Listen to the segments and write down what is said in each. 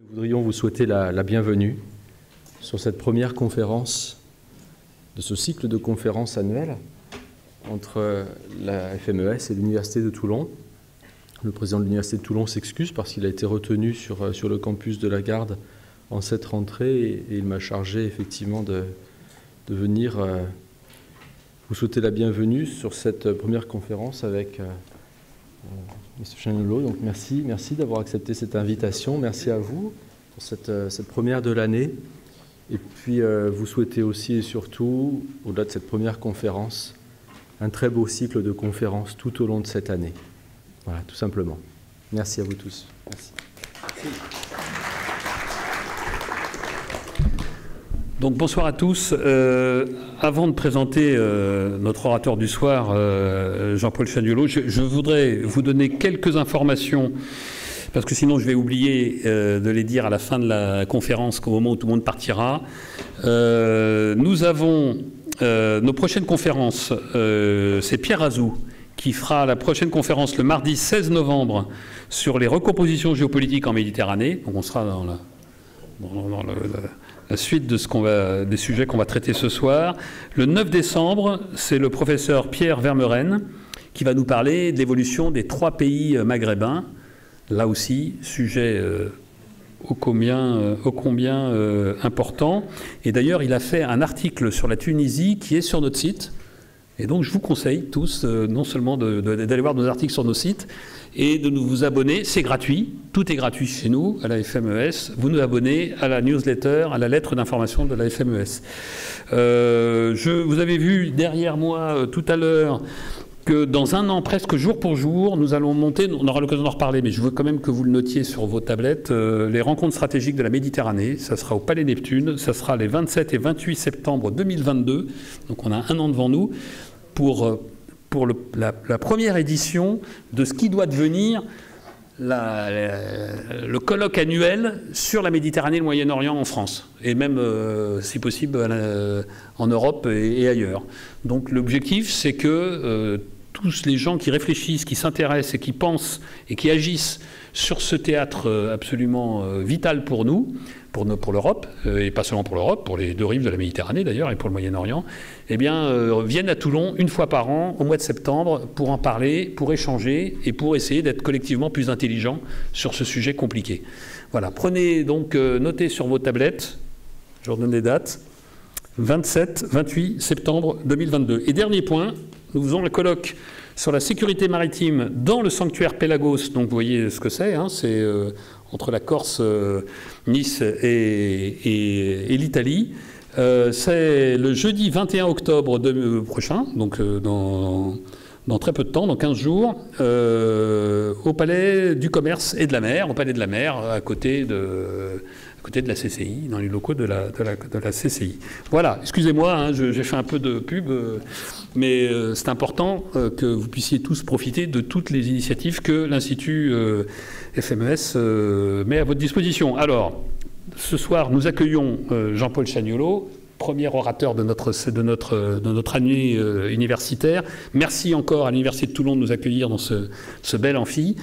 Nous voudrions vous souhaiter la bienvenue sur cette première conférence de ce cycle de conférences annuelles entre la FMES et l'Université de Toulon. Le président de l'Université de Toulon s'excuse parce qu'il a été retenu sur le campus de la Garde en cette rentrée et il m'a chargé effectivement de venir vous souhaiter la bienvenue sur cette première conférence avec M. Chaniolo. Donc merci d'avoir accepté cette invitation. Merci à vous pour cette première de l'année. Et puis vous souhaitez aussi et surtout, au-delà de cette première conférence, un très beau cycle de conférences tout au long de cette année. Voilà, tout simplement. Merci à vous tous. Merci. Donc bonsoir à tous. Avant de présenter notre orateur du soir, Jean-Paul Chaniolo, je voudrais vous donner quelques informations, parce que sinon je vais oublier de les dire à la fin de la conférence, au moment où tout le monde partira. Nous avons nos prochaines conférences, c'est Pierre Azou qui fera la prochaine conférence le mardi 16 novembre sur les recompositions géopolitiques en Méditerranée. Donc on sera dans la suite de des sujets qu'on va traiter ce soir. Le 9 décembre, c'est le professeur Pierre Vermeuren qui va nous parler de l'évolution des 3 pays maghrébins. Là aussi, sujet ô combien important. Et d'ailleurs, il a fait un article sur la Tunisie qui est sur notre site. Et donc, je vous conseille tous, non seulement d'aller voir nos articles sur nos sites, et de vous abonner. C'est gratuit. Tout est gratuit chez nous, à la FMES. Vous nous abonnez à la newsletter, à la lettre d'information de la FMES. Vous avez vu derrière moi tout à l'heure que dans un an, presque jour pour jour, nous allons monter, on aura l'occasion d'en reparler, mais je veux quand même que vous le notiez sur vos tablettes, les rencontres stratégiques de la Méditerranée. Ça sera au Palais Neptune, ça sera les 27 et 28 septembre 2022, donc on a un an devant nous, pour la première édition de ce qui doit devenir le colloque annuel sur la Méditerranée et le Moyen-Orient en France, et même, si possible, en Europe et ailleurs. Donc l'objectif, c'est que tous les gens qui réfléchissent, qui s'intéressent et qui pensent et qui agissent sur ce théâtre absolument vital pour nous, pour l'Europe, et pas seulement pour l'Europe, pour les 2 rives de la Méditerranée d'ailleurs, et pour le Moyen-Orient, eh bien, viennent à Toulon une fois par an, au mois de septembre, pour en parler, pour échanger, et pour essayer d'être collectivement plus intelligents sur ce sujet compliqué. Voilà, prenez donc, notez sur vos tablettes, je vous redonne les dates, 27, 28 septembre 2022. Et dernier point, nous faisons un colloque sur la sécurité maritime dans le sanctuaire Pélagos. Donc vous voyez ce que c'est, hein, c'est entre la Corse, Nice et l'Italie. C'est le jeudi 21 octobre prochain, donc dans très peu de temps, dans 15 jours, au Palais du Commerce et de la Mer, au Palais de la Mer, à côté de la CCI, dans les locaux de la CCI. Voilà, excusez-moi, hein, j'ai fait un peu de pub, mais c'est important que vous puissiez tous profiter de toutes les initiatives que l'Institut FMES met à votre disposition. Alors, ce soir, nous accueillons Jean-Paul Chaniolo, premier orateur de notre année universitaire. Merci encore à l'Université de Toulon de nous accueillir dans ce bel amphi.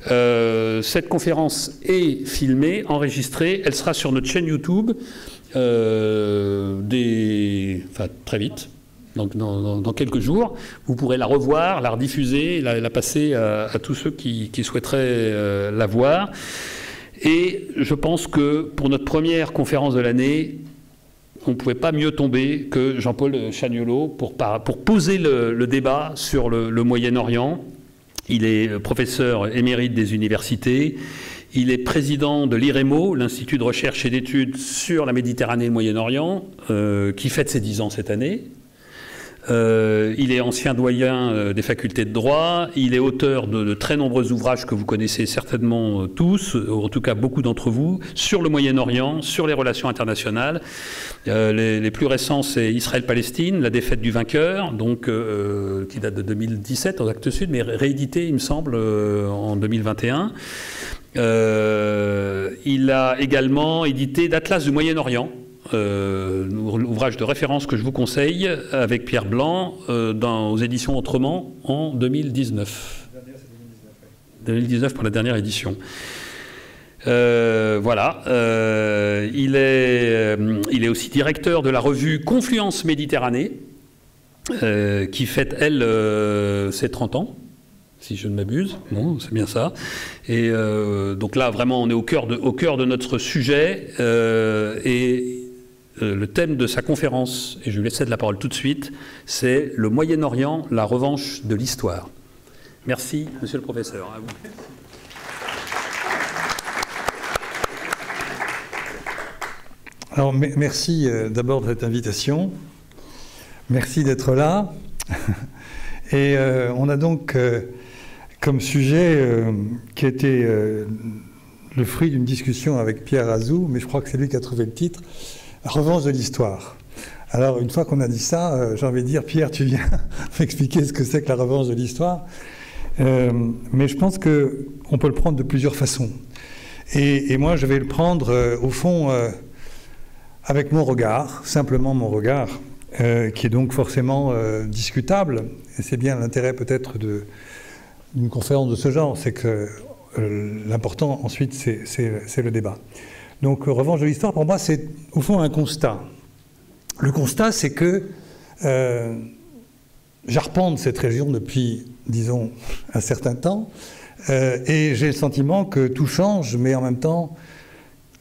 Cette conférence est filmée, enregistrée. Elle sera sur notre chaîne YouTube très vite, donc dans quelques jours. Vous pourrez la revoir, la rediffuser, la passer à tous ceux qui souhaiteraient la voir. Et je pense que pour notre première conférence de l'année, on ne pouvait pas mieux tomber que Jean-Paul Chaniolo pour poser le débat sur le Moyen-Orient. Il est professeur émérite des universités. Il est président de l'IREMO, l'Institut de recherche et d'études sur la Méditerranée et le Moyen-Orient, qui fête ses 10 ans cette année. Il est ancien doyen des facultés de droit, il est auteur de très nombreux ouvrages que vous connaissez certainement tous, en tout cas beaucoup d'entre vous, sur le Moyen-Orient, sur les relations internationales. Les plus récents, c'est Israël-Palestine, la défaite du vainqueur, donc, qui date de 2017 en Actes Sud, mais réédité, il me semble, en 2021. Il a également édité l'Atlas du Moyen-Orient, ouvrage de référence que je vous conseille, avec Pierre Blanc, aux éditions Autrement, en 2019. 2019 pour la dernière édition. Voilà. Il est aussi directeur de la revue Confluence Méditerranée, qui fête, elle, ses 30 ans, si je ne m'abuse. Bon, c'est bien ça. Et donc là, vraiment, on est au cœur de notre sujet. Le thème de sa conférence, et je lui laisse la parole tout de suite, c'est le Moyen-Orient, la revanche de l'histoire. Merci, monsieur le professeur. À vous. Alors, merci d'abord de cette invitation. Merci d'être là. Et on a donc comme sujet qui a été le fruit d'une discussion avec Pierre Azou, mais je crois que c'est lui qui a trouvé le titre, « La revanche de l'histoire ». Alors, une fois qu'on a dit ça, j'ai envie de dire, Pierre, tu viens m'expliquer ce que c'est que la revanche de l'histoire. Mais je pense qu'on peut le prendre de plusieurs façons. Et moi, je vais le prendre, au fond, avec mon regard, simplement mon regard, qui est donc forcément discutable. Et c'est bien l'intérêt peut-être d'une conférence de ce genre, c'est que l'important ensuite, c'est le débat. Donc, revanche de l'histoire, pour moi, c'est au fond un constat. Le constat, c'est que j'arpente cette région depuis, disons, un certain temps, et j'ai le sentiment que tout change, mais en même temps,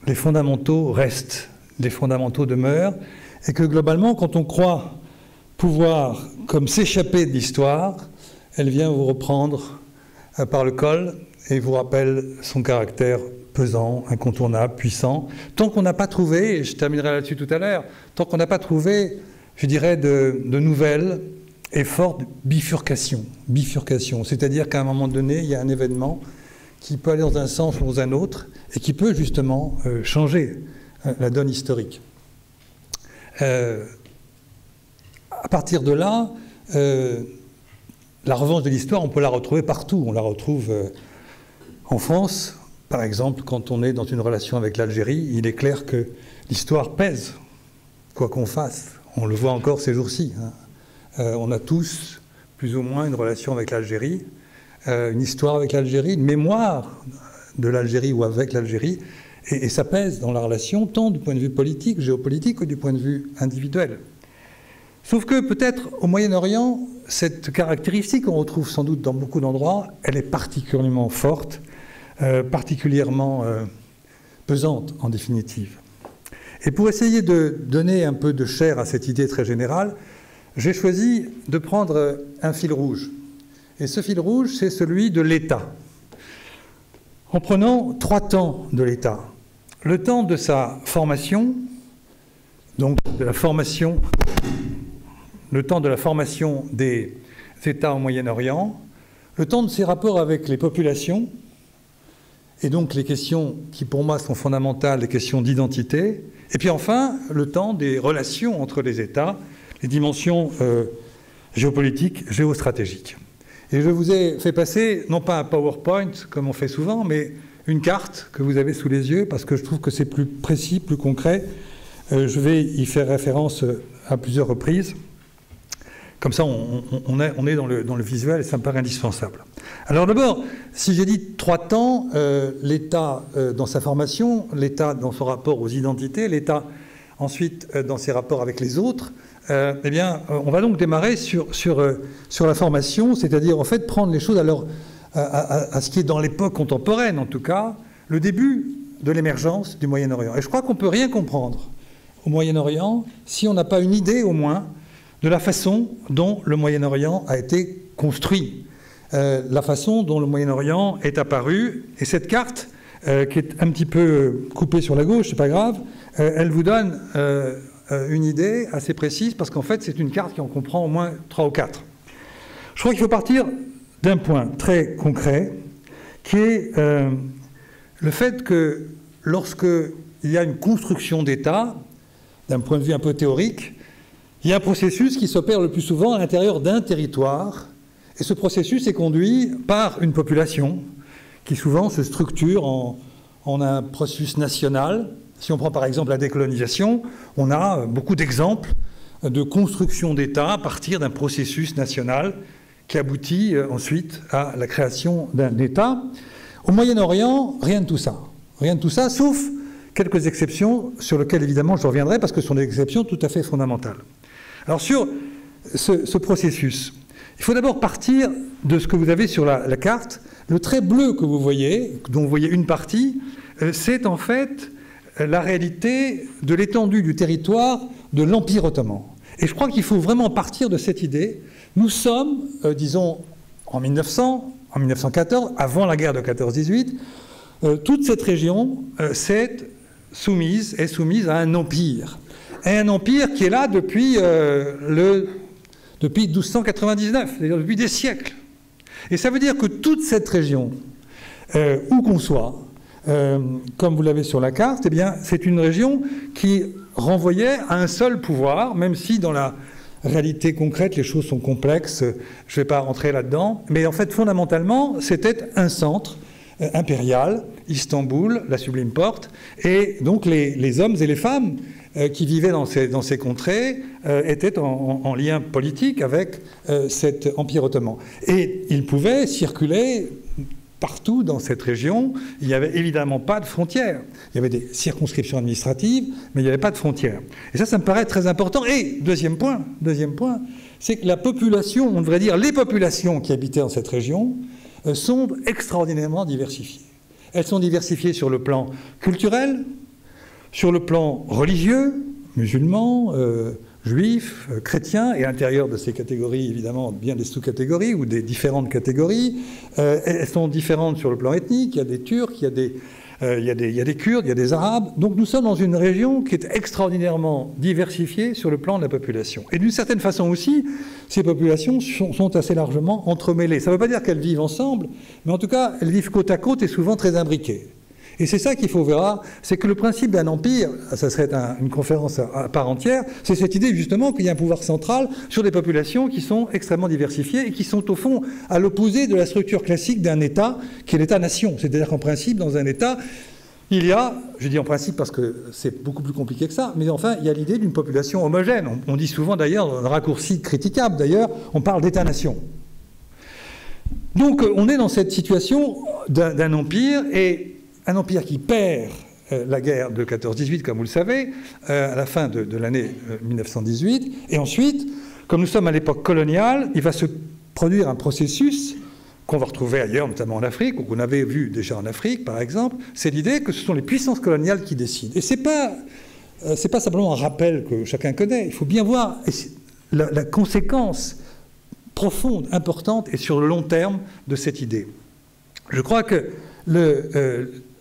les fondamentaux restent, les fondamentaux demeurent, et que globalement, quand on croit pouvoir comme s'échapper de l'histoire, elle vient vous reprendre par le col et vous rappelle son caractère pesant, incontournable, puissant. Tant qu'on n'a pas trouvé, et je terminerai là-dessus tout à l'heure, tant qu'on n'a pas trouvé, je dirais, de nouvelles et fortes bifurcations. C'est-à-dire qu'à un moment donné, il y a un événement qui peut aller dans un sens ou dans un autre et qui peut justement changer la donne historique. À partir de là, la revanche de l'histoire, on peut la retrouver partout. On la retrouve en France, par exemple, quand on est dans une relation avec l'Algérie, il est clair que l'histoire pèse, quoi qu'on fasse. On le voit encore ces jours-ci. On a tous, plus ou moins, une relation avec l'Algérie, une histoire avec l'Algérie, une mémoire de l'Algérie ou avec l'Algérie, et ça pèse dans la relation, tant du point de vue politique, géopolitique, que du point de vue individuel. Sauf que peut-être au Moyen-Orient, cette caractéristique qu'on retrouve sans doute dans beaucoup d'endroits, elle est particulièrement forte, particulièrement pesante en définitive. Et pour essayer de donner un peu de chair à cette idée très générale, j'ai choisi de prendre un fil rouge. Et ce fil rouge, c'est celui de l'État. En prenant 3 temps de l'État. Le temps de sa formation, donc de la formation, le temps de la formation des États au Moyen-Orient, le temps de ses rapports avec les populations, et donc les questions qui pour moi sont fondamentales, les questions d'identité, et puis enfin le temps des relations entre les États, les dimensions géopolitiques, géostratégiques. Et je vous ai fait passer, non pas un PowerPoint comme on fait souvent, mais une carte que vous avez sous les yeux, parce que je trouve que c'est plus précis, plus concret. Je vais y faire référence à plusieurs reprises. Comme ça, on est dans le visuel et ça me paraît indispensable. Alors d'abord, si j'ai dit 3 temps, l'État dans sa formation, l'État dans son rapport aux identités, l'État ensuite dans ses rapports avec les autres, eh bien, on va donc démarrer sur la formation, c'est-à-dire en fait prendre les choses à ce qui est dans l'époque contemporaine, en tout cas, le début de l'émergence du Moyen-Orient. Et je crois qu'on ne peut rien comprendre au Moyen-Orient si on n'a pas une idée au moins de la façon dont le Moyen-Orient a été construit, la façon dont le Moyen-Orient est apparu. Et cette carte, qui est un petit peu coupée sur la gauche, c'est pas grave, elle vous donne une idée assez précise, parce qu'en fait, c'est une carte qui en comprend au moins 3 ou 4. Je crois qu'il faut partir d'un point très concret, qui est le fait que lorsqu'il y a une construction d'État, d'un point de vue un peu théorique, il y a un processus qui s'opère le plus souvent à l'intérieur d'un territoire, et ce processus est conduit par une population qui souvent se structure en un processus national. Si on prend par exemple la décolonisation, on a beaucoup d'exemples de construction d'État à partir d'un processus national qui aboutit ensuite à la création d'un État. Au Moyen-Orient, rien de tout ça. Rien de tout ça, sauf quelques exceptions sur lesquelles, évidemment, je reviendrai, parce que ce sont des exceptions tout à fait fondamentales. Alors, sur ce processus, il faut d'abord partir de ce que vous avez sur la carte. Le trait bleu que vous voyez, dont vous voyez une partie, c'est en fait la réalité de l'étendue du territoire de l'Empire ottoman. Et je crois qu'il faut vraiment partir de cette idée. Nous sommes, disons, en 1900, en 1914, avant la guerre de 14-18, toute cette région est soumise à un empire. Et un empire qui est là depuis 1299, c'est-à-dire depuis des siècles. Et ça veut dire que toute cette région, où qu'on soit, comme vous l'avez sur la carte, eh bien, c'est une région qui renvoyait à un seul pouvoir, même si dans la réalité concrète, les choses sont complexes, je ne vais pas rentrer là-dedans, mais en fait, fondamentalement, c'était un centre impérial, Istanbul, la Sublime Porte, et donc les hommes et les femmes qui vivaient dans ces contrées étaient en lien politique avec cet empire ottoman. Et ils pouvaient circuler partout dans cette région. Il n'y avait évidemment pas de frontières. Il y avait des circonscriptions administratives, mais il n'y avait pas de frontières. Et ça me paraît très important. Et deuxième point, c'est que la population, on devrait dire les populations qui habitaient dans cette région, sont extraordinairement diversifiées. Elles sont diversifiées sur le plan culturel, sur le plan religieux, musulmans, juifs, chrétiens, et à l'intérieur de ces catégories, évidemment, bien des sous-catégories ou des différentes catégories. Elles sont différentes sur le plan ethnique. Il y a des Turcs, il y a des Kurdes, il y a des Arabes. Donc nous sommes dans une région qui est extraordinairement diversifiée sur le plan de la population. Et d'une certaine façon aussi, ces populations sont assez largement entremêlées. Ça ne veut pas dire qu'elles vivent ensemble, mais en tout cas, elles vivent côte à côte et souvent très imbriquées. Et c'est ça qu'il faut voir, c'est que le principe d'un empire, ça serait une conférence à part entière, c'est cette idée justement qu'il y a un pouvoir central sur des populations qui sont extrêmement diversifiées et qui sont au fond à l'opposé de la structure classique d'un État, qui est l'État-nation. C'est-à-dire qu'en principe, dans un État, il y a, je dis en principe parce que c'est beaucoup plus compliqué que ça, mais enfin, il y a l'idée d'une population homogène. On dit souvent d'ailleurs, dans un raccourci critiquable d'ailleurs, on parle d'État-nation. Donc on est dans cette situation d'un empire, et un empire qui perd la guerre de 14-18, comme vous le savez, à la fin de l'année 1918. Et ensuite, comme nous sommes à l'époque coloniale, il va se produire un processus qu'on va retrouver ailleurs, notamment en Afrique, ou qu'on avait vu déjà en Afrique, par exemple. C'est l'idée que ce sont les puissances coloniales qui décident. Et ce n'est pas simplement un rappel que chacun connaît. Il faut bien voir la conséquence profonde, importante, et sur le long terme de cette idée. Je crois que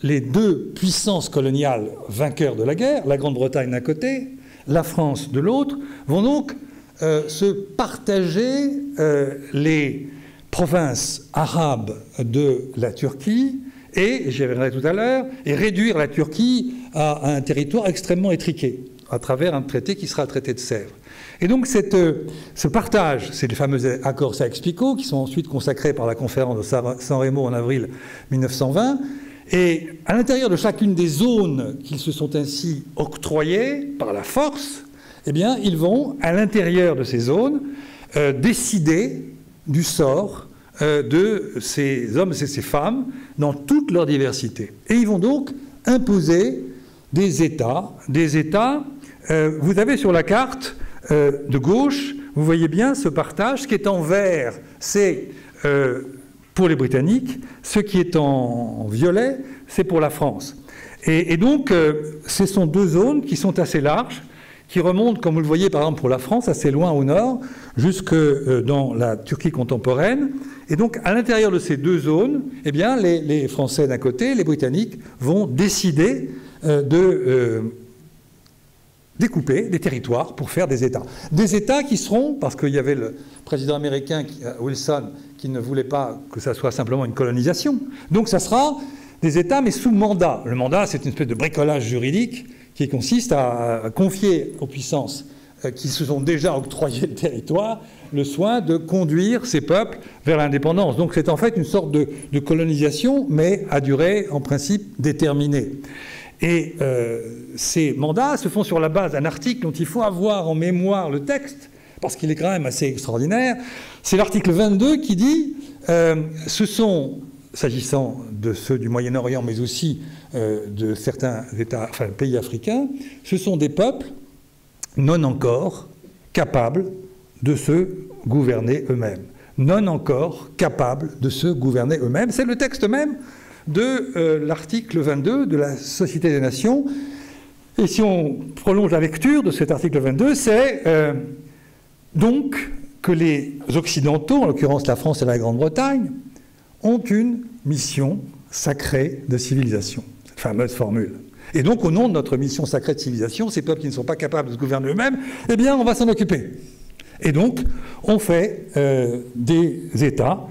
les deux puissances coloniales vainqueurs de la guerre, la Grande-Bretagne d'un côté, la France de l'autre, vont donc se partager les provinces arabes de la Turquie, et, j'y reviendrai tout à l'heure, et réduire la Turquie à un territoire extrêmement étriqué, à travers un traité qui sera le traité de Sèvres. Et donc ce partage, c'est les fameux accords Sykes-Picot, qui sont ensuite consacrés par la conférence de San Remo en avril 1920, et à l'intérieur de chacune des zones qu'ils se sont ainsi octroyées par la force, eh bien, ils vont, à l'intérieur de ces zones, décider du sort de ces hommes et ces femmes dans toute leur diversité. Et ils vont donc imposer des États. Vous avez sur la carte de gauche, vous voyez bien ce partage. Ce qui est en vert, c'est pour les Britanniques. Ce qui est en violet, c'est pour la France. Et donc, ce sont deux zones qui sont assez larges, qui remontent, comme vous le voyez par exemple pour la France, assez loin au nord, jusque dans la Turquie contemporaine. Et donc, à l'intérieur de ces deux zones, eh bien, les Français d'un côté, les Britanniques vont décider de découper des territoires pour faire des États. Des États qui seront, parce qu'il y avait le président américain, Wilson, qui ne voulait pas que ça soit simplement une colonisation. Donc ça sera des États, mais sous mandat. Le mandat, c'est une espèce de bricolage juridique qui consiste à confier aux puissances qui se sont déjà octroyé le territoire le soin de conduire ces peuples vers l'indépendance. Donc c'est en fait une sorte de colonisation, mais à durée, en principe, déterminée. Et ces mandats se font sur la base d'un article dont il faut avoir en mémoire le texte, parce qu'il est quand même assez extraordinaire. C'est l'article 22 qui dit ce sont s'agissant de ceux du Moyen-Orient, mais aussi de certains États, enfin, pays africains, ce sont des peuples non encore capables de se gouverner eux-mêmes. Non encore capables de se gouverner eux-mêmes. C'est le texte même de l'article 22 de la Société des Nations. Et si on prolonge la lecture de cet article 22, c'est donc que les Occidentaux, en l'occurrence la France et la Grande-Bretagne, ont une mission sacrée de civilisation. Cette fameuse formule. Et donc, au nom de notre mission sacrée de civilisation, ces peuples qui ne sont pas capables de se gouverner eux-mêmes, eh bien, on va s'en occuper. Et donc, on fait des États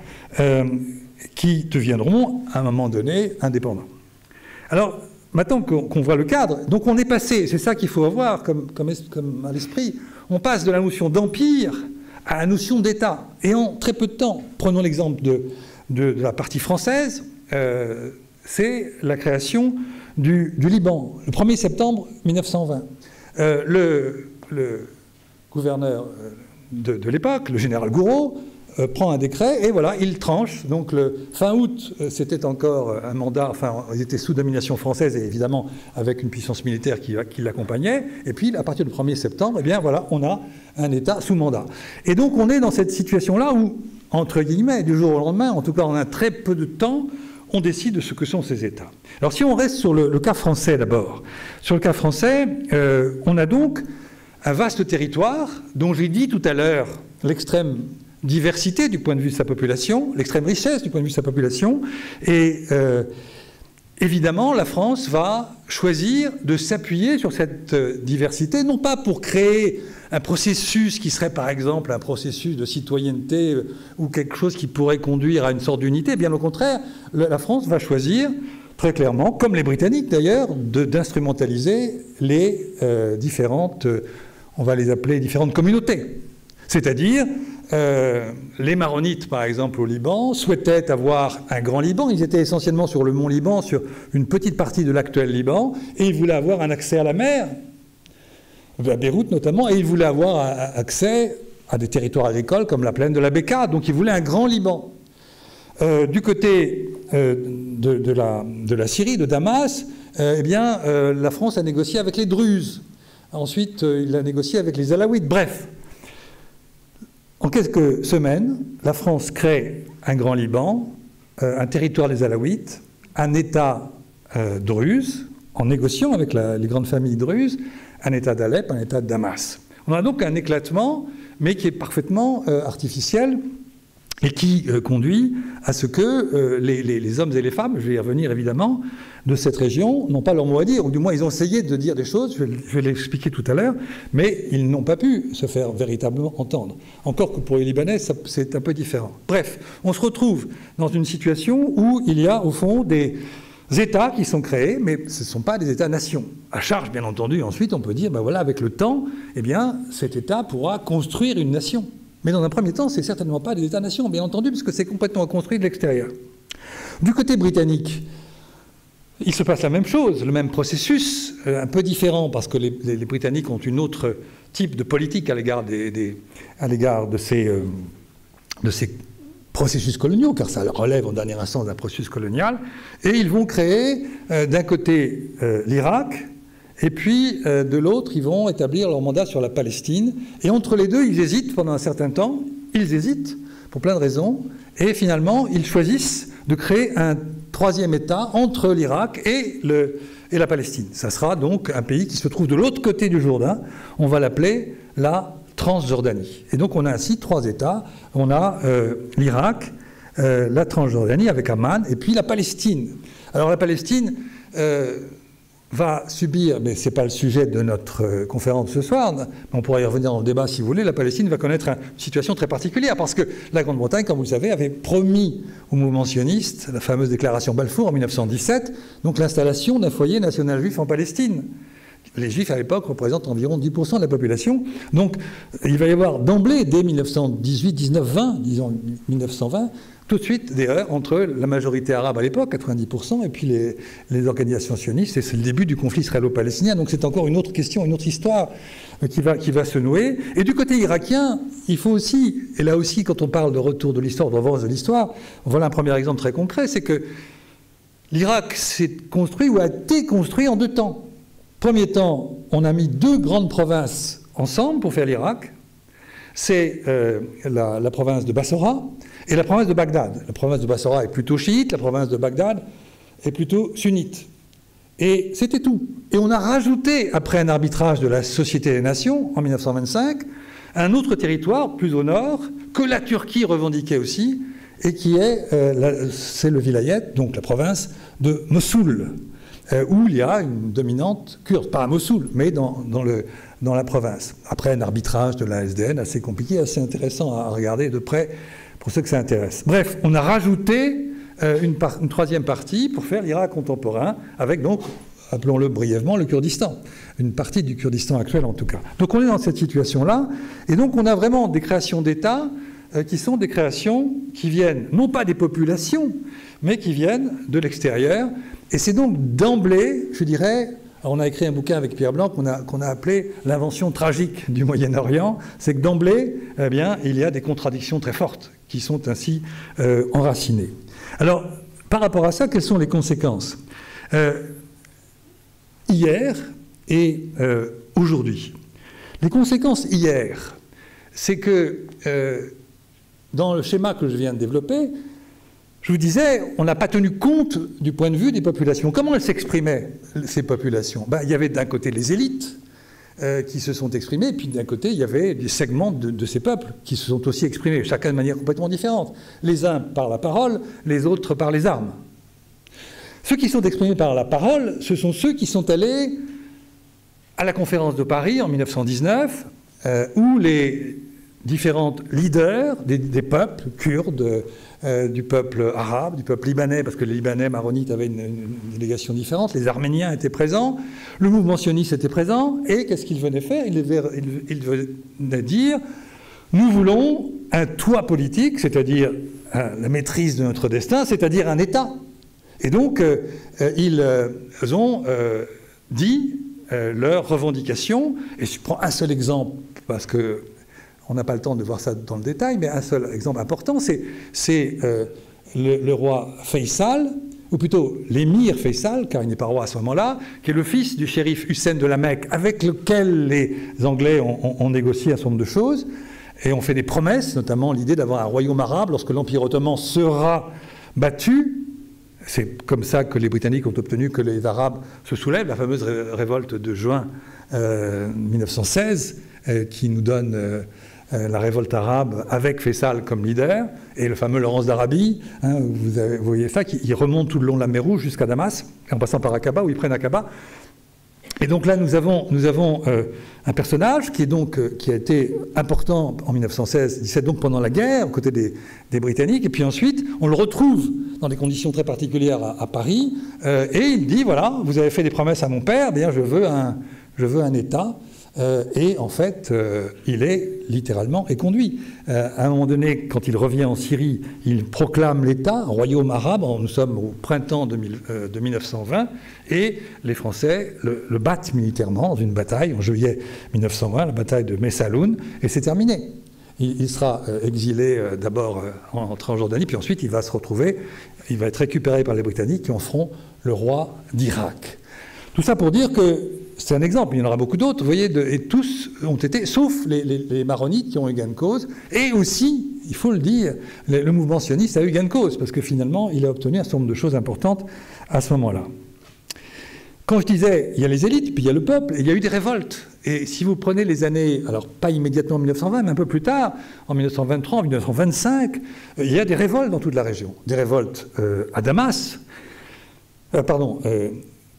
qui deviendront, à un moment donné, indépendants. Alors, maintenant qu'on voit le cadre, donc on est passé, c'est ça qu'il faut avoir comme à l'esprit, on passe de la notion d'empire à la notion d'État. Et en très peu de temps, prenons l'exemple de la partie française, c'est la création du Liban, le 1er septembre 1920. Le gouverneur de l'époque, le général Gouraud, prend un décret et voilà, il tranche. Donc le fin août, c'était encore un mandat, enfin, ils étaient sous domination française et évidemment avec une puissance militaire qui l'accompagnait. Et puis à partir du 1er septembre, eh bien voilà, on a un État sous mandat. Et donc on est dans cette situation-là où, entre guillemets, du jour au lendemain, en tout cas en un très peu de temps, on décide de ce que sont ces États. Alors si on reste sur le cas français d'abord, sur le cas français, on a donc un vaste territoire dont j'ai dit tout à l'heure l'extrême diversité du point de vue de sa population, l'extrême richesse du point de vue de sa population, et évidemment la France va choisir de s'appuyer sur cette diversité, non pas pour créer un processus qui serait par exemple un processus de citoyenneté ou quelque chose qui pourrait conduire à une sorte d'unité, bien au contraire, la France va choisir très clairement, comme les Britanniques d'ailleurs, d'instrumentaliser les différentes, on va les appeler différentes communautés. C'est-à-dire, les Maronites, par exemple, au Liban, souhaitaient avoir un grand Liban. Ils étaient essentiellement sur le mont Liban, sur une petite partie de l'actuel Liban, et ils voulaient avoir un accès à la mer, à Beyrouth notamment, et ils voulaient avoir accès à des territoires agricoles comme la plaine de la Bekaa. Donc ils voulaient un grand Liban. Du côté de la Syrie, de Damas, eh bien, la France a négocié avec les Druzes. Ensuite, il a négocié avec les Alaouites. Bref. En quelques semaines, la France crée un grand Liban, un territoire des Alaouites, un État druze, en négociant avec les grandes familles druzes, un État d'Alep, un État de Damas. On a donc un éclatement, mais qui est parfaitement artificiel et qui conduit à ce que les hommes et les femmes, je vais y revenir évidemment, de cette région n'ont pas leur mot à dire, ou du moins ils ont essayé de dire des choses, je vais l'expliquer tout à l'heure, mais ils n'ont pas pu se faire véritablement entendre. Encore que pour les Libanais, c'est un peu différent. Bref, on se retrouve dans une situation où il y a au fond des États qui sont créés, mais ce ne sont pas des États-nations. À charge, bien entendu, ensuite on peut dire, ben voilà, avec le temps, eh bien, cet État pourra construire une nation. Mais dans un premier temps, ce n'est certainement pas des États-nations, bien entendu, puisque c'est complètement construit de l'extérieur. Du côté britannique, il se passe la même chose, le même processus, un peu différent, parce que les Britanniques ont un autre type de politique à l'égard de ces processus coloniaux, car ça relève en dernière instance d'un processus colonial, et ils vont créer d'un côté l'Irak, et puis de l'autre, ils vont établir leur mandat sur la Palestine, et entre les deux, ils hésitent pendant un certain temps, ils hésitent pour plein de raisons, et finalement, ils choisissent de créer un troisième État entre l'Irak et la Palestine. Ça sera donc un pays qui se trouve de l'autre côté du Jourdain, on va l'appeler la Transjordanie. Et donc on a ainsi trois États, on a l'Irak, la Transjordanie avec Amman, et puis la Palestine. Alors la Palestine va subir, mais ce n'est pas le sujet de notre conférence ce soir, mais on pourra y revenir dans le débat si vous voulez, la Palestine va connaître une situation très particulière, parce que la Grande-Bretagne, comme vous le savez, avait promis au mouvement sioniste, la fameuse déclaration Balfour en 1917, donc l'installation d'un foyer national juif en Palestine. Les Juifs, à l'époque, représentent environ 10% de la population. Donc, il va y avoir d'emblée, dès 1918, 1920, disons 1920, tout de suite des heurts entre la majorité arabe à l'époque, 90%, et puis les organisations sionistes, et c'est le début du conflit israélo-palestinien. Donc c'est encore une autre question, une autre histoire qui va se nouer. Et du côté irakien, il faut aussi, et là aussi quand on parle de retour de l'histoire, de revanche de l'histoire, voilà un premier exemple très concret, c'est que l'Irak s'est construit ou a été construit en 2 temps. Premier temps, on a mis 2 grandes provinces ensemble pour faire l'Irak. C'est la province de Bassora et la province de Bagdad. La province de Bassora est plutôt chiite, la province de Bagdad est plutôt sunnite. Et c'était tout. Et on a rajouté, après un arbitrage de la Société des Nations, en 1925, un autre territoire, plus au nord, que la Turquie revendiquait aussi, et qui c'est le vilayet, donc la province de Mossoul, où il y a une dominante kurde, pas à Mossoul, mais dans la province. Après un arbitrage de la SDN assez compliqué, assez intéressant à regarder de près pour ceux que ça intéresse. Bref, on a rajouté une 3e partie pour faire l'Irak contemporain, avec donc, appelons-le brièvement, le Kurdistan. Une partie du Kurdistan actuel en tout cas. Donc on est dans cette situation-là, et donc on a vraiment des créations d'États qui sont des créations qui viennent, non pas des populations, mais qui viennent de l'extérieur. Et c'est donc d'emblée, je dirais, on a écrit un bouquin avec Pierre Blanc qu'on a appelé « L'invention tragique du Moyen-Orient », c'est que d'emblée, eh bien, il y a des contradictions très fortes qui sont ainsi enracinées. Alors, par rapport à ça, quelles sont les conséquences hier et aujourd'hui? Les conséquences hier, c'est que dans le schéma que je viens de développer, je vous disais, on n'a pas tenu compte du point de vue des populations. Comment elles s'exprimaient, ces populations? Il y avait d'un côté les élites qui se sont exprimées, et puis d'un côté, il y avait des segments de ces peuples qui se sont aussi exprimés, chacun de manière complètement différente. Les uns par la parole, les autres par les armes. Ceux qui sont exprimés par la parole, ce sont ceux qui sont allés à la conférence de Paris en 1919, où les différents leaders des peuples kurdes, du peuple arabe, du peuple libanais, parce que les Libanais maronites avaient une délégation différente, les Arméniens étaient présents, le mouvement sioniste était présent, et qu'est-ce qu'ils venaient faire? Ils venaient dire « Nous voulons un toit politique, c'est-à-dire la maîtrise de notre destin, c'est-à-dire un État ». Et donc, ils ont dit leurs revendications, et je prends un seul exemple, parce que on n'a pas le temps de voir ça dans le détail, mais un seul exemple important, c'est le roi Faisal, ou plutôt l'émir Faisal, car il n'est pas roi à ce moment-là, qui est le fils du shérif Hussein de la Mecque, avec lequel les Anglais ont négocié un certain nombre de choses, et ont fait des promesses, notamment l'idée d'avoir un royaume arabe lorsque l'Empire ottoman sera battu. C'est comme ça que les Britanniques ont obtenu que les Arabes se soulèvent, la fameuse révolte de juin 1916, qui nous donne la révolte arabe avec Faisal comme leader, et le fameux Laurence d'Arabie, hein, vous voyez ça, qui remonte tout le long de la mer Rouge jusqu'à Damas, en passant par Aqaba, où ils prennent Aqaba. Et donc là, nous avons un personnage qui a été important en 1916-17, donc pendant la guerre, aux côtés des Britanniques, et puis ensuite, on le retrouve dans des conditions très particulières à Paris, et il dit, voilà, vous avez fait des promesses à mon père, bien je veux un État. Et en fait, il est littéralement éconduit. À un moment donné, quand il revient en Syrie, il proclame l'État, royaume arabe, nous sommes au printemps de 1920, et les Français le battent militairement dans une bataille, en juillet 1920, la bataille de Messaloun, et c'est terminé. Il sera exilé d'abord en Transjordanie, puis ensuite il va se retrouver, il va être récupéré par les Britanniques qui en feront le roi d'Irak. Tout ça pour dire que c'est un exemple, il y en aura beaucoup d'autres, vous voyez, et tous ont été, sauf les maronites qui ont eu gain de cause, et aussi, il faut le dire, le mouvement sioniste a eu gain de cause, parce que finalement, il a obtenu un certain nombre de choses importantes à ce moment-là. Quand je disais, il y a les élites, puis il y a le peuple, et il y a eu des révoltes. Et si vous prenez les années, alors pas immédiatement en 1920, mais un peu plus tard, en 1923, en 1925, il y a des révoltes dans toute la région. Des révoltes à Damas,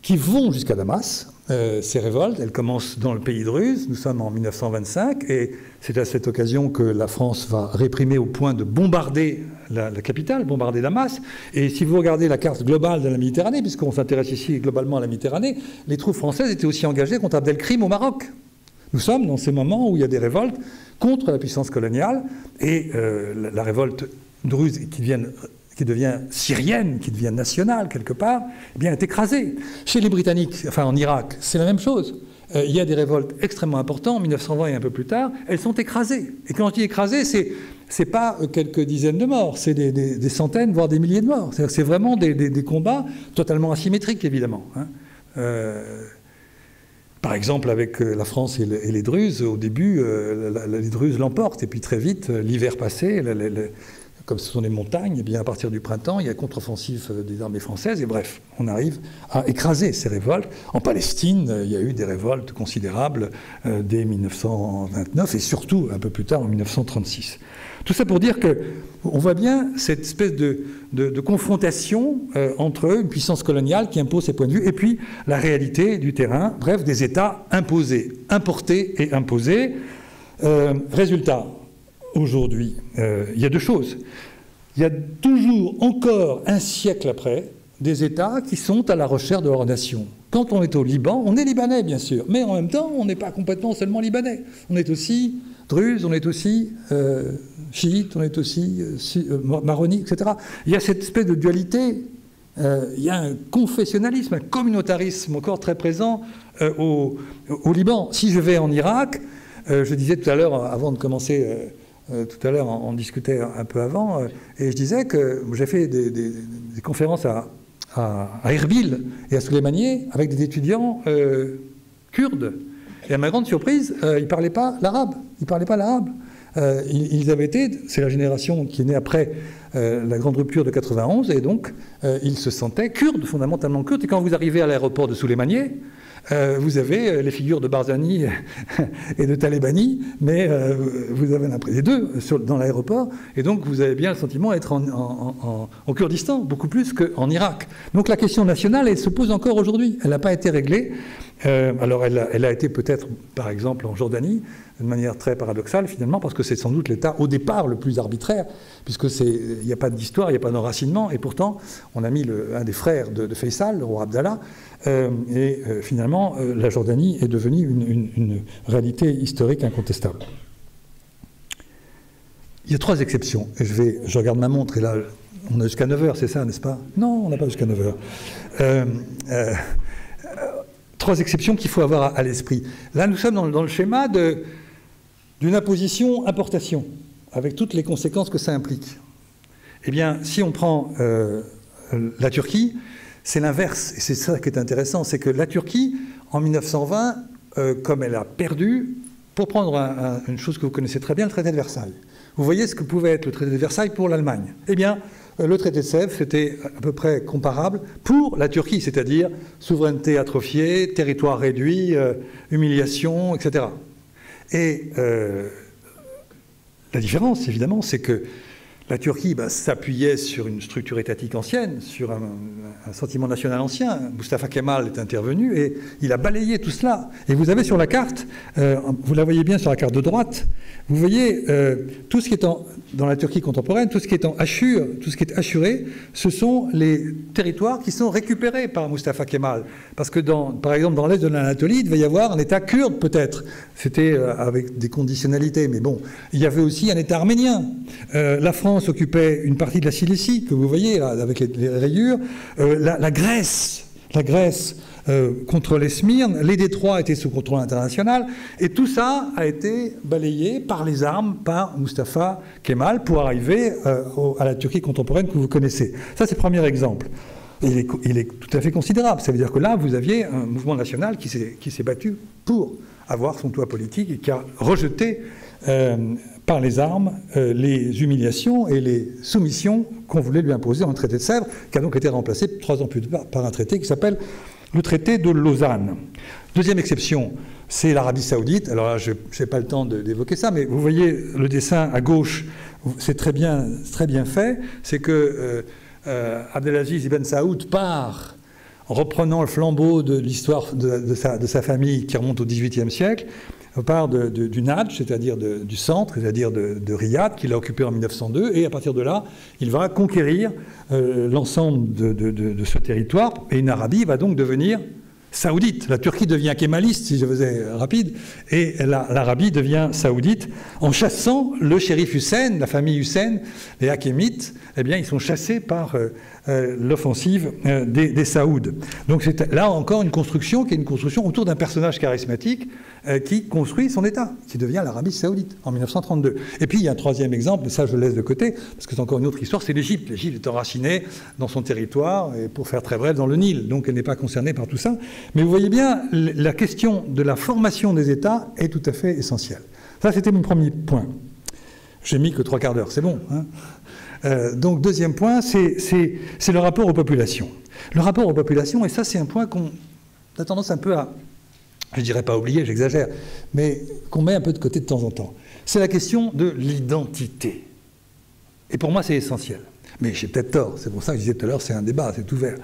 qui vont jusqu'à Damas. Ces révoltes, elles commencent dans le pays druze, nous sommes en 1925, et c'est à cette occasion que la France va réprimer au point de bombarder la capitale, bombarder Damas. Et si vous regardez la carte globale de la Méditerranée, puisqu'on s'intéresse ici globalement à la Méditerranée, les troupes françaises étaient aussi engagées contre Abdelkrim au Maroc. Nous sommes dans ces moments où il y a des révoltes contre la puissance coloniale, et la révolte druze qui devient syrienne, qui devient nationale quelque part, eh bien, est écrasée. Chez les Britanniques, enfin en Irak, c'est la même chose. Il y a des révoltes extrêmement importantes, en 1920 et un peu plus tard, elles sont écrasées. Et quand je dis écrasées, c'est pas quelques dizaines de morts, c'est des centaines, voire des milliers de morts. C'est vraiment des combats totalement asymétriques, évidemment. Hein. Par exemple, avec la France et les Druzes, au début, les Druzes l'emportent, et puis très vite, l'hiver passé, comme ce sont des montagnes, eh bien, à partir du printemps, il y a contre-offensive des armées françaises, et bref, on arrive à écraser ces révoltes. En Palestine, il y a eu des révoltes considérables dès 1929, et surtout un peu plus tard, en 1936. Tout ça pour dire qu'on voit bien cette espèce de confrontation entre une puissance coloniale qui impose ses points de vue, et puis la réalité du terrain, bref, des États imposés, importés et imposés. Résultat, aujourd'hui, il y a deux choses. Il y a toujours, encore un siècle après, des États qui sont à la recherche de leur nation. Quand on est au Liban, on est libanais, bien sûr, mais en même temps, on n'est pas complètement seulement libanais. On est aussi druze, on est aussi chiite, on est aussi maronite, etc. Il y a cette espèce de dualité, il y a un confessionnalisme, un communautarisme encore très présent au Liban. Si je vais en Irak, je disais tout à l'heure, avant de commencer... tout à l'heure, on discutait un peu avant, et je disais que j'ai fait des conférences à Erbil et à Souleymaniye avec des étudiants kurdes. Et à ma grande surprise, ils ne parlaient pas l'arabe. Ils avaient été, c'est la génération qui est née après la grande rupture de 91, et donc ils se sentaient kurdes, fondamentalement kurdes. Et quand vous arrivez à l'aéroport de Souleymaniye, vous avez les figures de Barzani et de Talebani, mais vous avez les deux dans l'aéroport, et donc vous avez bien le sentiment d'être au Kurdistan, beaucoup plus qu'en Irak. Donc la question nationale, elle se pose encore aujourd'hui. Elle n'a pas été réglée. Alors elle a été peut-être, par exemple, en Jordanie, de manière très paradoxale, finalement, parce que c'est sans doute l'État, au départ, le plus arbitraire, puisque il n'y a pas d'histoire, il n'y a pas d'enracinement, et pourtant, on a mis un des frères de Faisal, le roi Abdallah, et finalement, la Jordanie est devenue une réalité historique incontestable. Il y a 3 exceptions, et je regarde ma montre, et là, on a jusqu'à 9h, c'est ça, n'est-ce pas? Non, on n'a pas jusqu'à 9h. 3 exceptions qu'il faut avoir à l'esprit. Là, nous sommes dans le schéma d'une imposition importation, avec toutes les conséquences que ça implique. Eh bien, si on prend la Turquie, c'est l'inverse, et c'est ça qui est intéressant, c'est que la Turquie, en 1920, comme elle a perdu, pour prendre une chose que vous connaissez très bien, le traité de Versailles. Vous voyez ce que pouvait être le traité de Versailles pour l'Allemagne. Eh bien, le traité de Sèvres, c'était à peu près comparable pour la Turquie, c'est-à-dire souveraineté atrophiée, territoire réduit, humiliation, etc. Et la différence, évidemment, c'est que la Turquie s'appuyait sur une structure étatique ancienne, sur un sentiment national ancien. Mustafa Kemal est intervenu et il a balayé tout cela. Et vous avez sur la carte, vous la voyez bien sur la carte de droite, vous voyez tout ce qui est dans la Turquie contemporaine, tout ce qui est en Ashur, tout ce qui est assuré, ce sont les territoires qui sont récupérés par Mustafa Kemal. Parce que, par exemple, dans l'est de l'Anatolie, il devait y avoir un État kurde, peut-être. C'était avec des conditionnalités, mais bon. Il y avait aussi un État arménien. La France occupait une partie de la Cilicie, que vous voyez, là, avec les rayures. La Grèce contre les Smyrnes, les détroits étaient sous contrôle international, et tout ça a été balayé par les armes, par Mustafa Kemal, pour arriver à la Turquie contemporaine que vous connaissez. Ça, c'est le premier exemple. Il est tout à fait considérable. Ça veut dire que là, vous aviez un mouvement national qui s'est battu pour avoir son toit politique et qui a rejeté par les armes les humiliations et les soumissions qu'on voulait lui imposer dans le traité de Sèvres, qui a donc été remplacé 3 ans plus tard par un traité qui s'appelle le traité de Lausanne. Deuxième exception, c'est l'Arabie Saoudite. Alors là, je n'ai pas le temps d'évoquer ça, mais vous voyez le dessin à gauche, c'est très bien fait. C'est que Abdelaziz Ibn Saoud part en reprenant le flambeau de l'histoire de sa famille qui remonte au XVIIIe siècle, part du Nadj, c'est-à-dire du centre, c'est-à-dire de Riyad, qu'il a occupé en 1902, et à partir de là, il va conquérir l'ensemble de ce territoire, et une Arabie va donc devenir saoudite. La Turquie devient kémaliste, si je faisais rapide, et l'Arabie devient saoudite. En chassant le shérif Hussein, la famille Hussein, les Hakhémites, eh bien, ils sont chassés par l'offensive des Saouds. Donc c'est là encore une construction qui est une construction autour d'un personnage charismatique qui construit son État, qui devient l'Arabie saoudite en 1932. Et puis il y a un troisième exemple, et ça je le laisse de côté, parce que c'est encore une autre histoire, c'est l'Égypte. L'Égypte est enracinée dans son territoire, et pour faire très bref, dans le Nil, donc elle n'est pas concernée par tout ça. Mais vous voyez bien, la question de la formation des États est tout à fait essentielle. Ça, c'était mon premier point. J'ai mis que 3/4 d'heure, c'est bon, hein. Donc, deuxième point, c'est le rapport aux populations. Le rapport aux populations, et ça, c'est un point qu'on a tendance un peu à, je dirais pas oublier, j'exagère, mais qu'on met un peu de côté de temps en temps. C'est la question de l'identité. Et pour moi, c'est essentiel. Mais j'ai peut-être tort, c'est pour ça que je disais tout à l'heure, c'est un débat, c'est ouvert.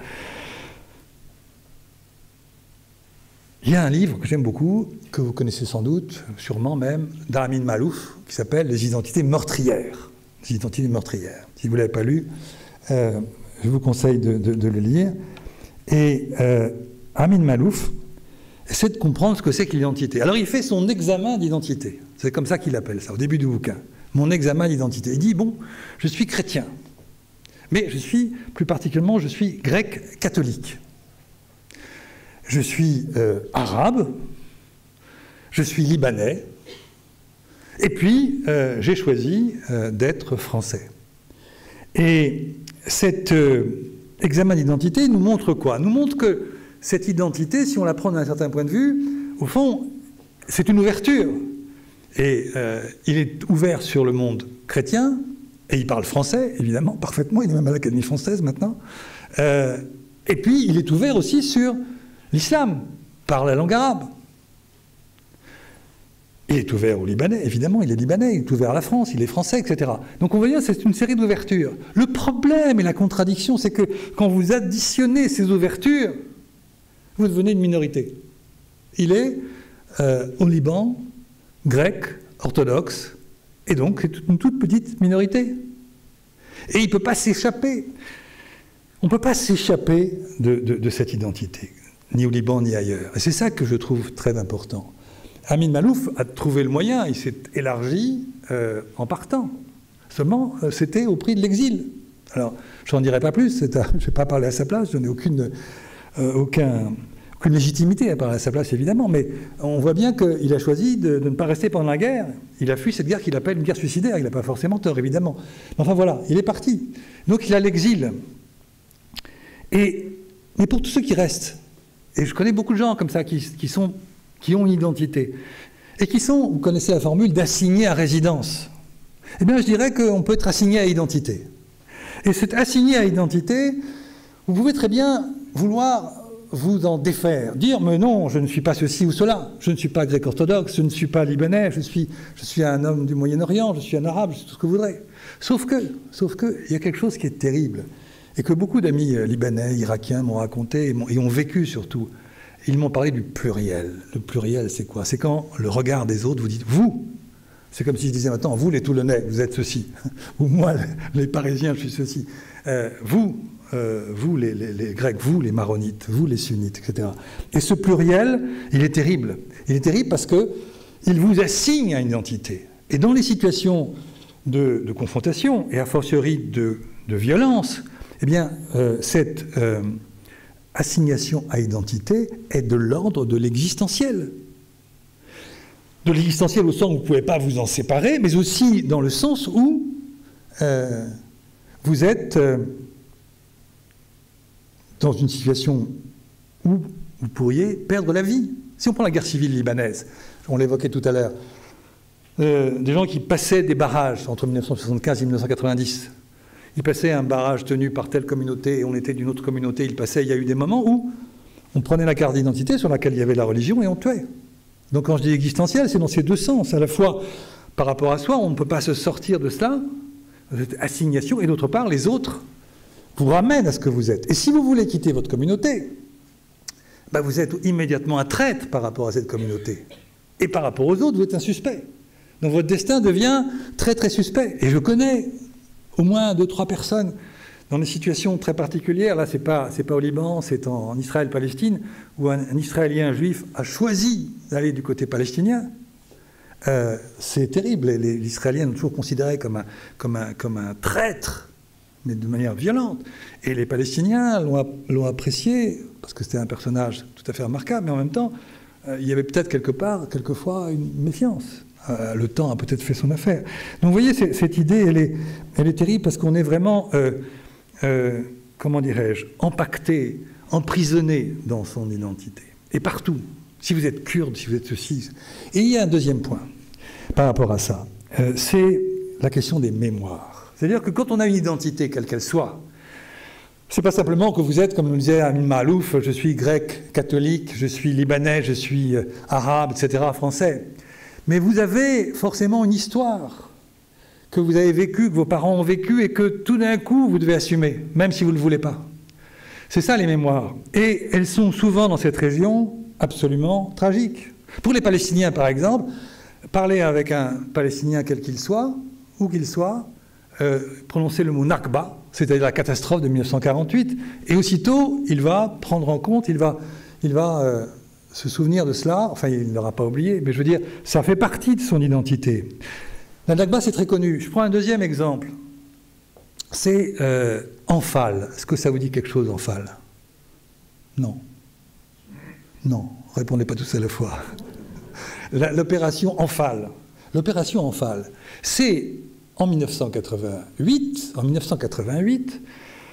Il y a un livre que j'aime beaucoup, que vous connaissez sans doute, sûrement même, d'Amin Maalouf, qui s'appelle « Les identités meurtrières ». Les identités meurtrières. Si vous ne l'avez pas lu, je vous conseille de le lire. Et Amin Maalouf essaie de comprendre ce que c'est que l'identité. Alors il fait son examen d'identité. C'est comme ça qu'il appelle ça, au début du bouquin. Mon examen d'identité. Il dit, bon, je suis chrétien, mais je suis, plus particulièrement, je suis grec catholique. Je suis arabe, je suis libanais, et puis j'ai choisi d'être français. Et cet examen d'identité nous montre quoi? Nous montre que cette identité, si on la prend d'un certain point de vue, au fond, c'est une ouverture. Et il est ouvert sur le monde chrétien, et il parle français, évidemment, parfaitement, il est même à l'Académie française maintenant. Et puis, il est ouvert aussi sur l'islam, par la langue arabe. Il est ouvert aux Libanais, évidemment, il est libanais, il est ouvert à la France, il est français, etc. Donc on voit bien, c'est une série d'ouvertures. Le problème et la contradiction, c'est que quand vous additionnez ces ouvertures, vous devenez une minorité. Il est au Liban, grec, orthodoxe, et donc c'est une toute petite minorité. Et il ne peut pas s'échapper. On ne peut pas s'échapper de cette identité, ni au Liban, ni ailleurs. Et c'est ça que je trouve très important. Amin Maalouf a trouvé le moyen, il s'est élargi en partant. Seulement, c'était au prix de l'exil. Alors, je n'en dirai pas plus, je ne vais pas parler à sa place, je n'ai aucune légitimité à parler à sa place, évidemment, mais on voit bien qu'il a choisi de ne pas rester pendant la guerre. Il a fui cette guerre qu'il appelle une guerre suicidaire, il n'a pas forcément tort, évidemment. Mais enfin voilà, il est parti. Donc il a l'exil. Mais pour tous ceux qui restent, et je connais beaucoup de gens comme ça qui ont une identité, et qui sont, vous connaissez la formule, d'assignés à résidence. Eh bien, je dirais qu'on peut être assigné à identité. Et cet assigné à identité, vous pouvez très bien vouloir vous en défaire, dire, mais non, je ne suis pas ceci ou cela, je ne suis pas grec orthodoxe, je ne suis pas libanais, je suis un homme du Moyen-Orient, je suis un arabe, c'est tout ce que vous voudrez. Sauf que, il y a quelque chose qui est terrible, et que beaucoup d'amis libanais, irakiens m'ont raconté, et ont vécu surtout. Ils m'ont parlé du pluriel. Le pluriel, c'est quoi? C'est quand le regard des autres, vous dites « vous ». C'est comme si je disais maintenant « vous les Toulonnais, vous êtes ceci ». Ou moi, les Parisiens, je suis ceci. Vous les Grecs, vous les Maronites, vous les Sunnites, etc. Et ce pluriel, il est terrible. Il est terrible parce qu'il vous assigne à une identité. Et dans les situations de confrontation, et a fortiori de violence, eh bien, cette assignation à identité est de l'ordre de l'existentiel. De l'existentiel au sens où vous ne pouvez pas vous en séparer, mais aussi dans le sens où vous êtes dans une situation où vous pourriez perdre la vie. Si on prend la guerre civile libanaise, on l'évoquait tout à l'heure, des gens qui passaient des barrages entre 1975 et 1990, ils passaient un barrage tenu par telle communauté et on était d'une autre communauté, ils passaient, il y a eu des moments où on prenait la carte d'identité sur laquelle il y avait la religion et on tuait. Donc quand je dis existentiel, c'est dans ces deux sens. À la fois, par rapport à soi, on ne peut pas se sortir de cela, de cette assignation, et d'autre part, les autres vous ramènent à ce que vous êtes. Et si vous voulez quitter votre communauté, ben vous êtes immédiatement un traître par rapport à cette communauté. Et par rapport aux autres, vous êtes un suspect. Donc votre destin devient très très suspect. Et je connais au moins 2-3 personnes dans des situations très particulières. Là, c'est pas au Liban, c'est en Israël-Palestine, où un Israélien juif a choisi d'aller du côté palestinien. C'est terrible. Les Israéliens l'ont toujours considéré comme un traître, mais de manière violente. Et les Palestiniens l'ont apprécié, parce que c'était un personnage tout à fait remarquable, mais en même temps, il y avait peut-être quelquefois, une méfiance. Le temps a peut-être fait son affaire. Donc vous voyez, cette idée, elle est terrible, parce qu'on est vraiment, comment dirais-je, empaqueté, emprisonné dans son identité. Et partout. Si vous êtes kurde, si vous êtes ceci. Et il y a un deuxième point par rapport à ça. C'est la question des mémoires. C'est-à-dire que quand on a une identité, quelle qu'elle soit, c'est pas simplement que vous êtes, comme nous disait Amin Mahalouf, je suis grec, catholique, je suis libanais, je suis arabe, etc., français. Mais vous avez forcément une histoire que vous avez vécue, que vos parents ont vécue et que tout d'un coup vous devez assumer, même si vous ne le voulez pas. C'est ça les mémoires. Et elles sont souvent dans cette région absolument tragiques. Pour les Palestiniens, par exemple, parler avec un Palestinien quel qu'il soit, où qu'il soit, prononcer le mot Nakba, c'est-à-dire la catastrophe de 1948, et aussitôt, il va prendre en compte, il va se souvenir de cela, enfin, il ne l'aura pas oublié, mais je veux dire, ça fait partie de son identité. La Nakba, c'est très connu. Je prends un deuxième exemple. C'est Anfal. Est-ce que ça vous dit quelque chose, Anfal? Non. Non, répondez pas tous à la fois. L'opération Anfal. L'opération Anfal, c'est en 1988,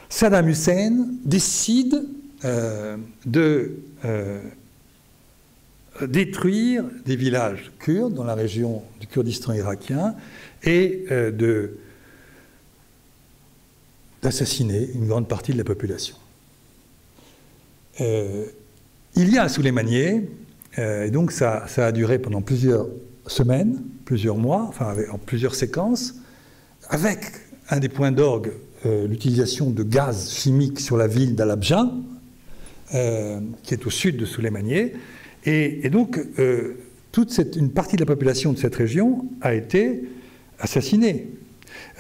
Saddam Hussein décide de détruire des villages kurdes dans la région du Kurdistan irakien et d'assassiner une grande partie de la population. Il y a un Souleymanié, et donc ça a duré pendant plusieurs semaines, plusieurs mois, enfin en plusieurs séquences, avec un des points d'orgue, l'utilisation de gaz chimiques sur la ville d'Halabja, qui est au sud de Souleymanié, et donc une partie de la population de cette région a été assassinée.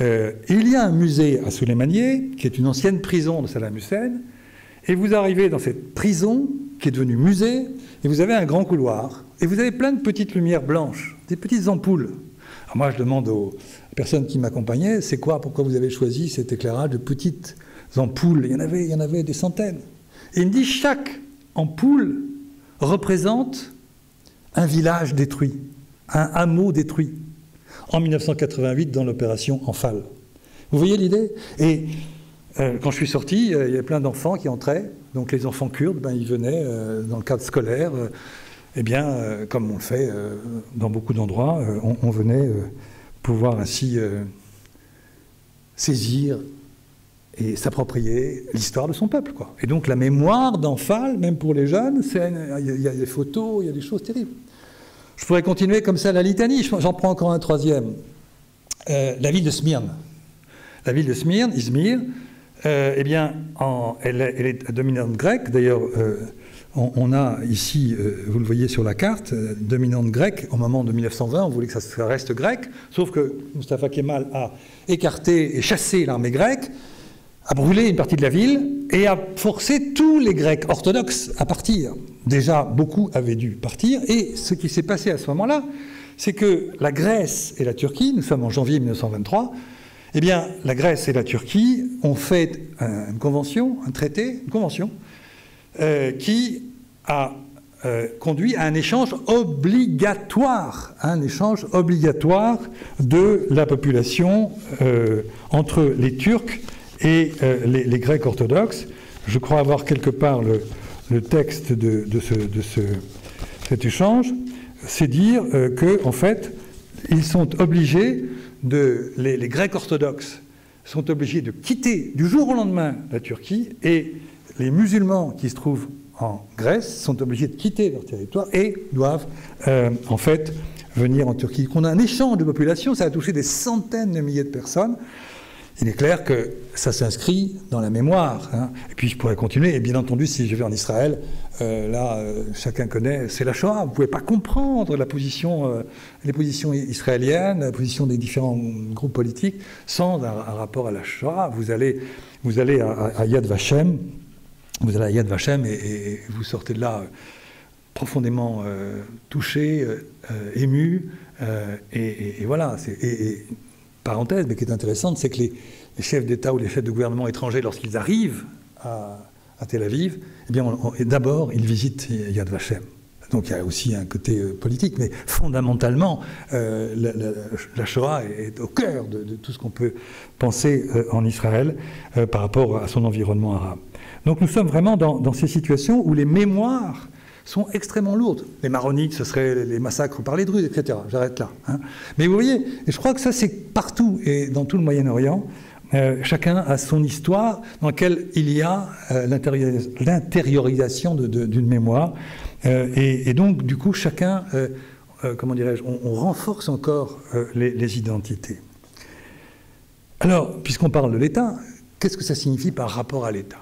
Il y a un musée à Souleymanié, qui est une ancienne prison de Saddam Hussein, et vous arrivez dans cette prison qui est devenue musée, et vous avez un grand couloir, et vous avez plein de petites lumières blanches, des petites ampoules. Alors moi, je demande aux personnes qui m'accompagnaient, c'est quoi, pourquoi vous avez choisi cet éclairage de petites ampoules? Il y en avait des centaines. Et il me dit, chaque ampoule représente un village détruit, un hameau détruit, en 1988 dans l'opération Anfal. Vous voyez l'idée? Et quand je suis sorti, il y avait plein d'enfants qui entraient. Donc les enfants kurdes, ils venaient dans le cadre scolaire. Comme on le fait dans beaucoup d'endroits, on venait pouvoir ainsi saisir et s'approprier l'histoire de son peuple, quoi. Et donc la mémoire d'Anfal, même pour les jeunes, il y a des photos, il y a des choses terribles. Je pourrais continuer comme ça la litanie. J'en prends encore un troisième. La ville de Smyrne. La ville de Smyrne, Izmir, elle est dominante grecque. D'ailleurs, on a ici, vous le voyez sur la carte, dominante grecque. Au moment de 1920, on voulait que ça reste grec, sauf que Mustafa Kemal a écarté et chassé l'armée grecque, a brûlé une partie de la ville et a forcé tous les Grecs orthodoxes à partir. Déjà, beaucoup avaient dû partir. Et ce qui s'est passé à ce moment-là, c'est que la Grèce et la Turquie, nous sommes en janvier 1923, eh bien, la Grèce et la Turquie ont fait une convention, un traité, une convention, qui a conduit à un échange obligatoire de la population entre les Turcs et les Grecs orthodoxes. Je crois avoir quelque part le texte de cet échange. C'est dire que, en fait, ils sont obligés les Grecs orthodoxes sont obligés de quitter du jour au lendemain la Turquie, et les musulmans qui se trouvent en Grèce sont obligés de quitter leur territoire et doivent en fait venir en Turquie. On a un échange de population, ça a touché des centaines de milliers de personnes. il est clair que ça s'inscrit dans la mémoire. Hein. Et puis je pourrais continuer, et bien entendu, si je vais en Israël, chacun connaît, c'est la Shoah. Vous ne pouvez pas comprendre les positions israéliennes, la position des différents groupes politiques, sans un rapport à la Shoah. Vous allez à Yad Vashem, et vous sortez de là profondément touché, ému, et voilà. Parenthèse, mais qui est intéressante, c'est que les chefs d'État ou les chefs de gouvernement étrangers, lorsqu'ils arrivent à Tel Aviv, eh bien, d'abord, ils visitent Yad Vashem. Donc il y a aussi un côté politique, mais fondamentalement, la Shoah est au cœur de tout ce qu'on peut penser en Israël par rapport à son environnement arabe. Donc nous sommes vraiment dans ces situations où les mémoires sont extrêmement lourdes. Les maronites, ce serait les massacres par les Druzes, etc. J'arrête là. Hein. Mais vous voyez, et je crois que ça c'est partout, et dans tout le Moyen-Orient, chacun a son histoire dans laquelle il y a l'intériorisation d'une mémoire. Et donc, du coup, chacun, comment dirais-je, on renforce encore les identités. Alors, puisqu'on parle de l'État, qu'est-ce que ça signifie par rapport à l'État ?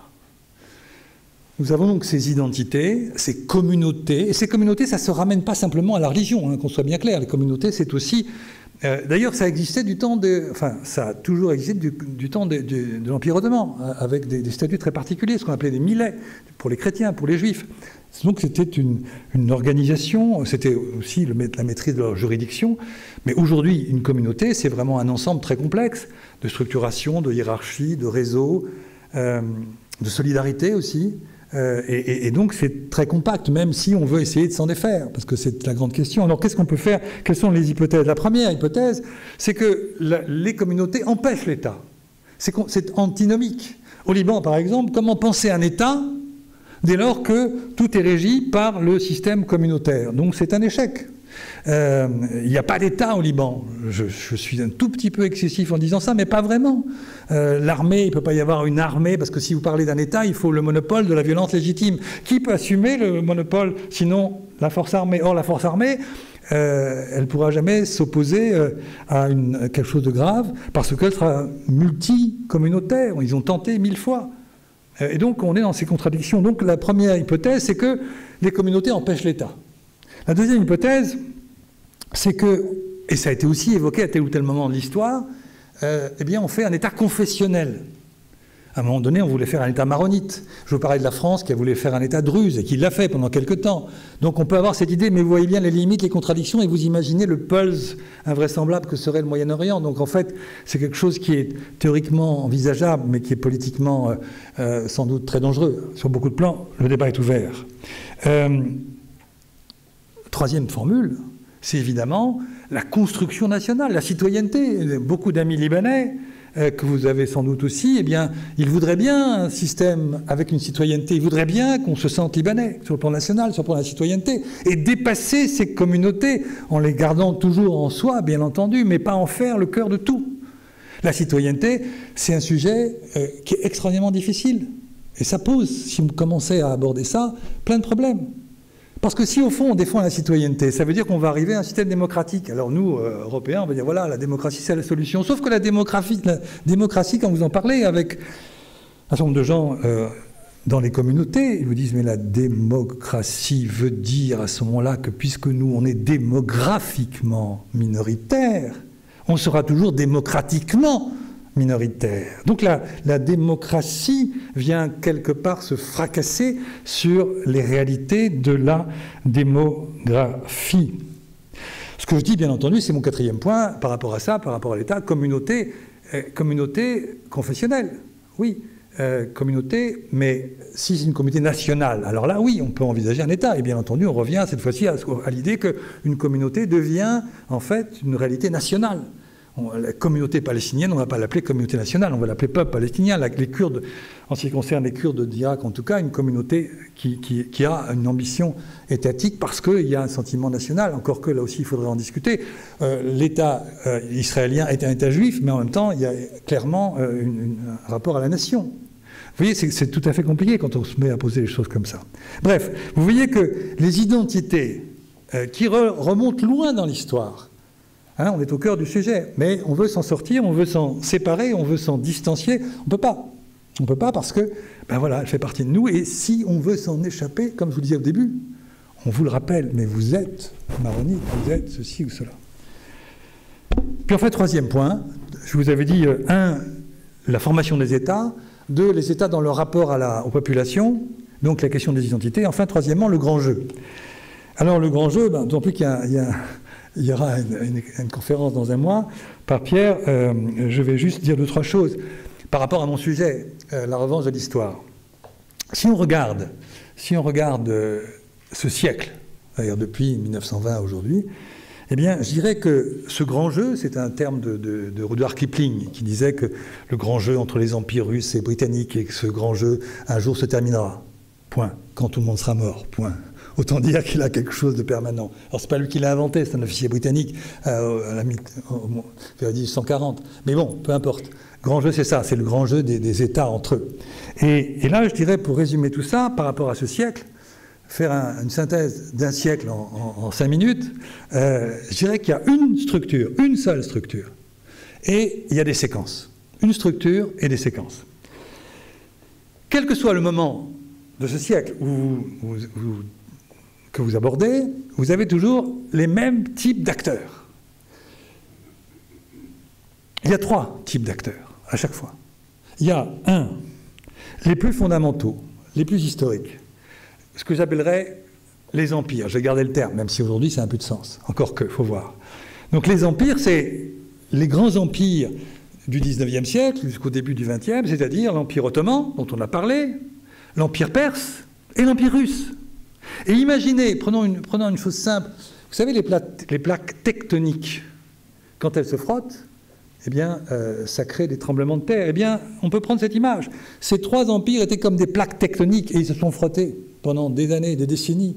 Nous avons donc ces identités, ces communautés, et ces communautés, ça ne se ramène pas simplement à la religion, hein, qu'on soit bien clair. Les communautés, c'est aussi... D'ailleurs, ça existait du temps ça a toujours existé du temps de l'Empire ottoman, avec des statuts très particuliers, ce qu'on appelait des millets, pour les chrétiens, pour les juifs. Donc c'était une organisation, c'était aussi la maîtrise de leur juridiction, mais aujourd'hui, une communauté, c'est vraiment un ensemble très complexe de structuration, de hiérarchie, de réseau, de solidarité aussi. Et donc c'est très compact, même si on veut essayer de s'en défaire, parce que c'est la grande question. Alors qu'est-ce qu'on peut faire? Quelles sont les hypothèses? La première hypothèse, c'est que les communautés empêchent l'État. C'est antinomique. Au Liban, par exemple, comment penser un État dès lors que tout est régi par le système communautaire? Donc c'est un échec. Il n'y a pas d'État au Liban. Je suis un tout petit peu excessif en disant ça, mais pas vraiment. L'armée, il ne peut pas y avoir une armée, parce que si vous parlez d'un État, il faut le monopole de la violence légitime. Qui peut assumer le monopole, sinon la force armée? Or, la force armée, elle ne pourra jamais s'opposer à quelque chose de grave, parce qu'elle sera multicommunautaire. Ils ont tenté 1000 fois. Et donc, on est dans ces contradictions. Donc, la première hypothèse, c'est que les communautés empêchent l'État. La deuxième hypothèse, c'est que, et ça a été aussi évoqué à tel ou tel moment de l'histoire, eh bien on fait un État confessionnel. À un moment donné, on voulait faire un État maronite. Je vous parlais de la France qui a voulu faire un État druze et qui l'a fait pendant quelque temps. Donc on peut avoir cette idée, mais vous voyez bien les limites, les contradictions, et vous imaginez le pulse invraisemblable que serait le Moyen-Orient. Donc en fait, c'est quelque chose qui est théoriquement envisageable, mais qui est politiquement sans doute très dangereux. Sur beaucoup de plans, le débat est ouvert. Troisième formule, c'est évidemment la construction nationale, la citoyenneté. Beaucoup d'amis libanais, que vous avez sans doute aussi, eh bien, ils voudraient bien un système avec une citoyenneté. Ils voudraient bien qu'on se sente libanais, sur le plan national, sur le plan de la citoyenneté, et dépasser ces communautés en les gardant toujours en soi, bien entendu, mais pas en faire le cœur de tout. La citoyenneté, c'est un sujet qui est extraordinairement difficile. Et ça pose, si vous commencez à aborder ça, plein de problèmes. Parce que si, au fond, on défend la citoyenneté, ça veut dire qu'on va arriver à un système démocratique. Alors nous, Européens, on va dire, voilà, la démocratie, c'est la solution. Sauf que la démocratie, quand vous en parlez avec un certain nombre de gens dans les communautés, ils vous disent, mais la démocratie veut dire à ce moment-là que puisque nous, on est démographiquement minoritaire, on sera toujours démocratiquement minoritaire. Donc la démocratie vient quelque part se fracasser sur les réalités de la démographie. Ce que je dis, bien entendu, c'est mon quatrième point par rapport à ça, par rapport à l'État, communauté confessionnelle. Oui, communauté, mais si c'est une communauté nationale, alors là, oui, on peut envisager un État. Et bien entendu, on revient cette fois-ci à l'idée qu'une communauté devient en fait une réalité nationale. La communauté palestinienne, on ne va pas l'appeler communauté nationale, on va l'appeler peuple palestinien. Les Kurdes, en ce qui concerne les Kurdes d'Irak, en tout cas, une communauté qui a une ambition étatique parce qu'il y a un sentiment national, encore que là aussi il faudrait en discuter. L'État israélien est un État juif, mais en même temps il y a clairement un rapport à la nation. Vous voyez, c'est tout à fait compliqué quand on se met à poser les choses comme ça. Bref, vous voyez que les identités qui remontent loin dans l'histoire, Hein, on est au cœur du sujet, mais on veut s'en sortir, on veut s'en séparer, on veut s'en distancier. On ne peut pas. On ne peut pas parce que, ben voilà, elle fait partie de nous. Et si on veut s'en échapper, comme je vous le disais au début, on vous le rappelle, mais vous êtes maronite, vous êtes ceci ou cela. Puis enfin, troisième point, je vous avais dit, 1, la formation des États, 2, les États dans leur rapport aux populations, donc la question des identités, enfin, troisièmement, le grand jeu. Alors, le grand jeu, ben, d'autant plus qu'il y aura une conférence dans un mois par Pierre, je vais juste dire 2 ou 3 choses par rapport à mon sujet, la revanche de l'histoire. Si on regarde ce siècle, c'est-à-dire depuis 1920 à aujourd'hui, eh bien, je dirais que ce grand jeu, c'est un terme de Rudyard Kipling, qui disait que le grand jeu entre les empires russes et britanniques, et que ce grand jeu, un jour, se terminera. Point. Quand tout le monde sera mort. Point. Autant dire qu'il a quelque chose de permanent. Alors, c'est pas lui qui l'a inventé, c'est un officier britannique vers 1840. Mais bon, peu importe. Grand jeu, c'est ça, c'est le grand jeu des États entre eux. Et là, je dirais, pour résumer tout ça, par rapport à ce siècle, faire une synthèse d'un siècle en 5 minutes, je dirais qu'il y a une structure, une seule structure, et il y a des séquences. Une structure et des séquences. Quel que soit le moment de ce siècle que vous abordez, vous avez toujours les mêmes types d'acteurs. Il y a 3 types d'acteurs, à chaque fois. Il y a 1, les plus fondamentaux, les plus historiques, ce que j'appellerais les empires. J'ai gardé le terme, même si aujourd'hui ça a un peu de sens. Encore que, il faut voir. Donc les empires, c'est les grands empires du 19e siècle jusqu'au début du 20e, c'est-à-dire l'Empire ottoman, dont on a parlé, l'Empire perse et l'Empire russe. Et imaginez, prenons une chose simple, vous savez les plaques tectoniques, quand elles se frottent, eh bien, ça crée des tremblements de terre. Eh bien, on peut prendre cette image. Ces 3 empires étaient comme des plaques tectoniques et ils se sont frottés pendant des années, des décennies.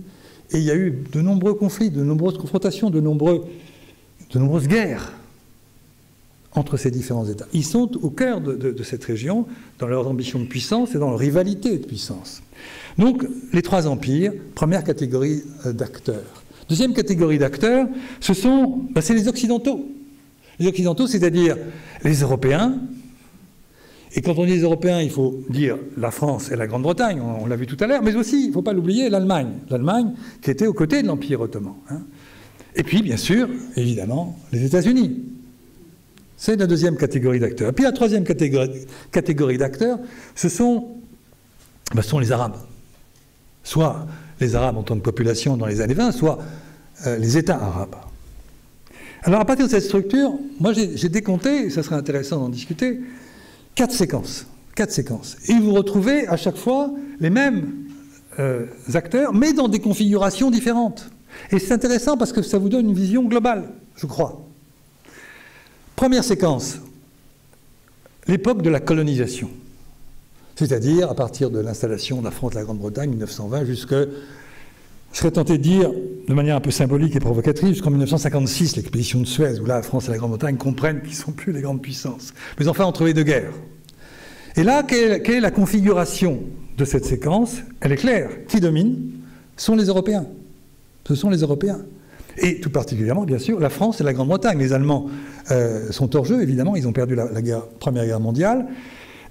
Et il y a eu de nombreux conflits, de nombreuses confrontations, de nombreuses guerres entre ces différents États. Ils sont au cœur de cette région, dans leurs ambitions de puissance et dans leur rivalité de puissance. Donc, les 3 empires, première catégorie d'acteurs. Deuxième catégorie d'acteurs, c'est les Occidentaux. Les Occidentaux, c'est-à-dire les Européens. Et quand on dit les Européens, il faut dire la France et la Grande-Bretagne, on l'a vu tout à l'heure, mais aussi, il ne faut pas l'oublier, l'Allemagne. L'Allemagne qui était aux côtés de l'Empire ottoman. Hein. Et puis, bien sûr, évidemment, les États-Unis. C'est la deuxième catégorie d'acteurs. Et puis la troisième catégorie d'acteurs, ce sont les Arabes. Soit les Arabes en tant que population dans les années 20, soit les États arabes. Alors à partir de cette structure, moi j'ai décompté, et ça serait intéressant d'en discuter, 4 séquences. 4 séquences. Et vous retrouvez à chaque fois les mêmes acteurs, mais dans des configurations différentes. Et c'est intéressant parce que ça vous donne une vision globale, je crois. Première séquence, l'époque de la colonisation. C'est-à-dire à partir de l'installation de la France et de la Grande-Bretagne, 1920, jusque, je serais tenté de dire, de manière un peu symbolique et provocatrice, jusqu'en 1956, l'expédition de Suez, où là, la France et la Grande-Bretagne comprennent qu'ils ne sont plus les grandes puissances. Mais enfin, entre les 2 guerres. Et là, quelle est la configuration de cette séquence? Elle est claire. Qui domine? Ce sont les Européens. Ce sont les Européens. Et tout particulièrement, bien sûr, la France et la Grande-Bretagne. Les Allemands sont hors jeu, évidemment, ils ont perdu la Première Guerre mondiale.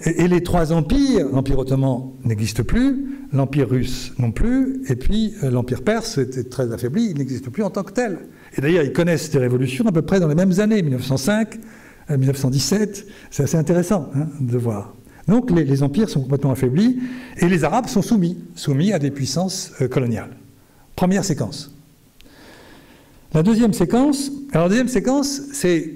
Et les 3 empires, l'Empire ottoman n'existe plus, l'Empire russe non plus, et puis l'Empire perse était très affaibli, il n'existe plus en tant que tel. Et d'ailleurs, ils connaissent des révolutions à peu près dans les mêmes années, 1905, 1917, c'est assez intéressant de voir. Donc les empires sont complètement affaiblis, et les Arabes sont soumis à des puissances coloniales. Première séquence. La deuxième séquence, c'est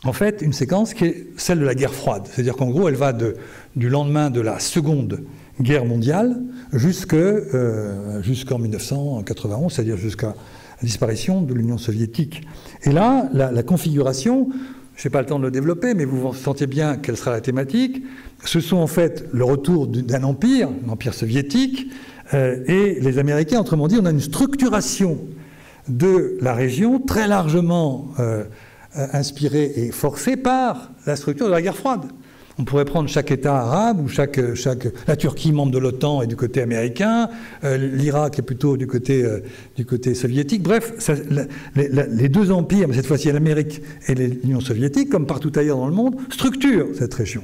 en fait une séquence qui est celle de la guerre froide. C'est-à-dire qu'en gros, elle va du lendemain de la Seconde Guerre mondiale jusqu'en 1991, c'est-à-dire jusqu'à la disparition de l'Union soviétique. Et là, la configuration, je n'ai pas le temps de le développer, mais vous sentez bien quelle sera la thématique. Ce sont en fait le retour d'un empire, l'empire soviétique, et les Américains. Autrement dit, on a une structuration de la région très largement inspirée et forcée par la structure de la guerre froide. On pourrait prendre chaque État arabe, ou la Turquie, membre de l'OTAN, est du côté américain, l'Irak est plutôt du côté soviétique. Bref, les deux empires, mais cette fois-ci l'Amérique et l'Union soviétique, comme partout ailleurs dans le monde, structurent cette région.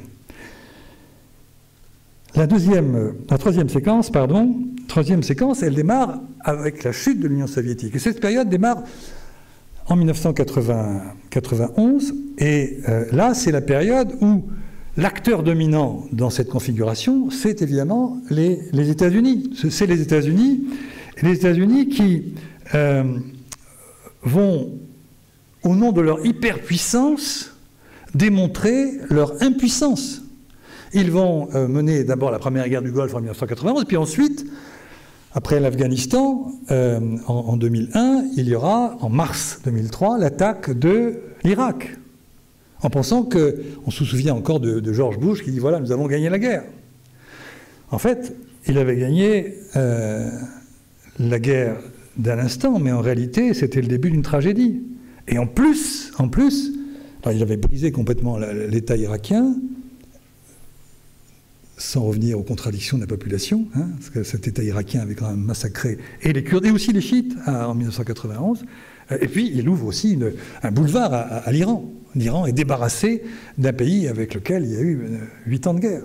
La troisième séquence, elle démarre avec la chute de l'Union soviétique. Et cette période démarre en 1991, et là, c'est la période où l'acteur dominant dans cette configuration, c'est évidemment les États-Unis. C'est les États-Unis qui vont, au nom de leur hyperpuissance, démontrer leur impuissance. Ils vont mener d'abord la première guerre du Golfe en 1991, puis ensuite, après l'Afghanistan, en 2001, il y aura, en mars 2003, l'attaque de l'Irak. En pensant on se souvient encore de George Bush qui dit « voilà, nous avons gagné la guerre ». En fait, il avait gagné la guerre d'un instant, mais en réalité, c'était le début d'une tragédie. Et en plus, alors il avait brisé complètement l'État irakien, sans revenir aux contradictions de la population, hein, parce que cet État irakien avait quand même massacré et les Kurdes et aussi les chiites en 1991. Et puis, il ouvre aussi un boulevard à l'Iran. L'Iran est débarrassé d'un pays avec lequel il y a eu 8 ans de guerre.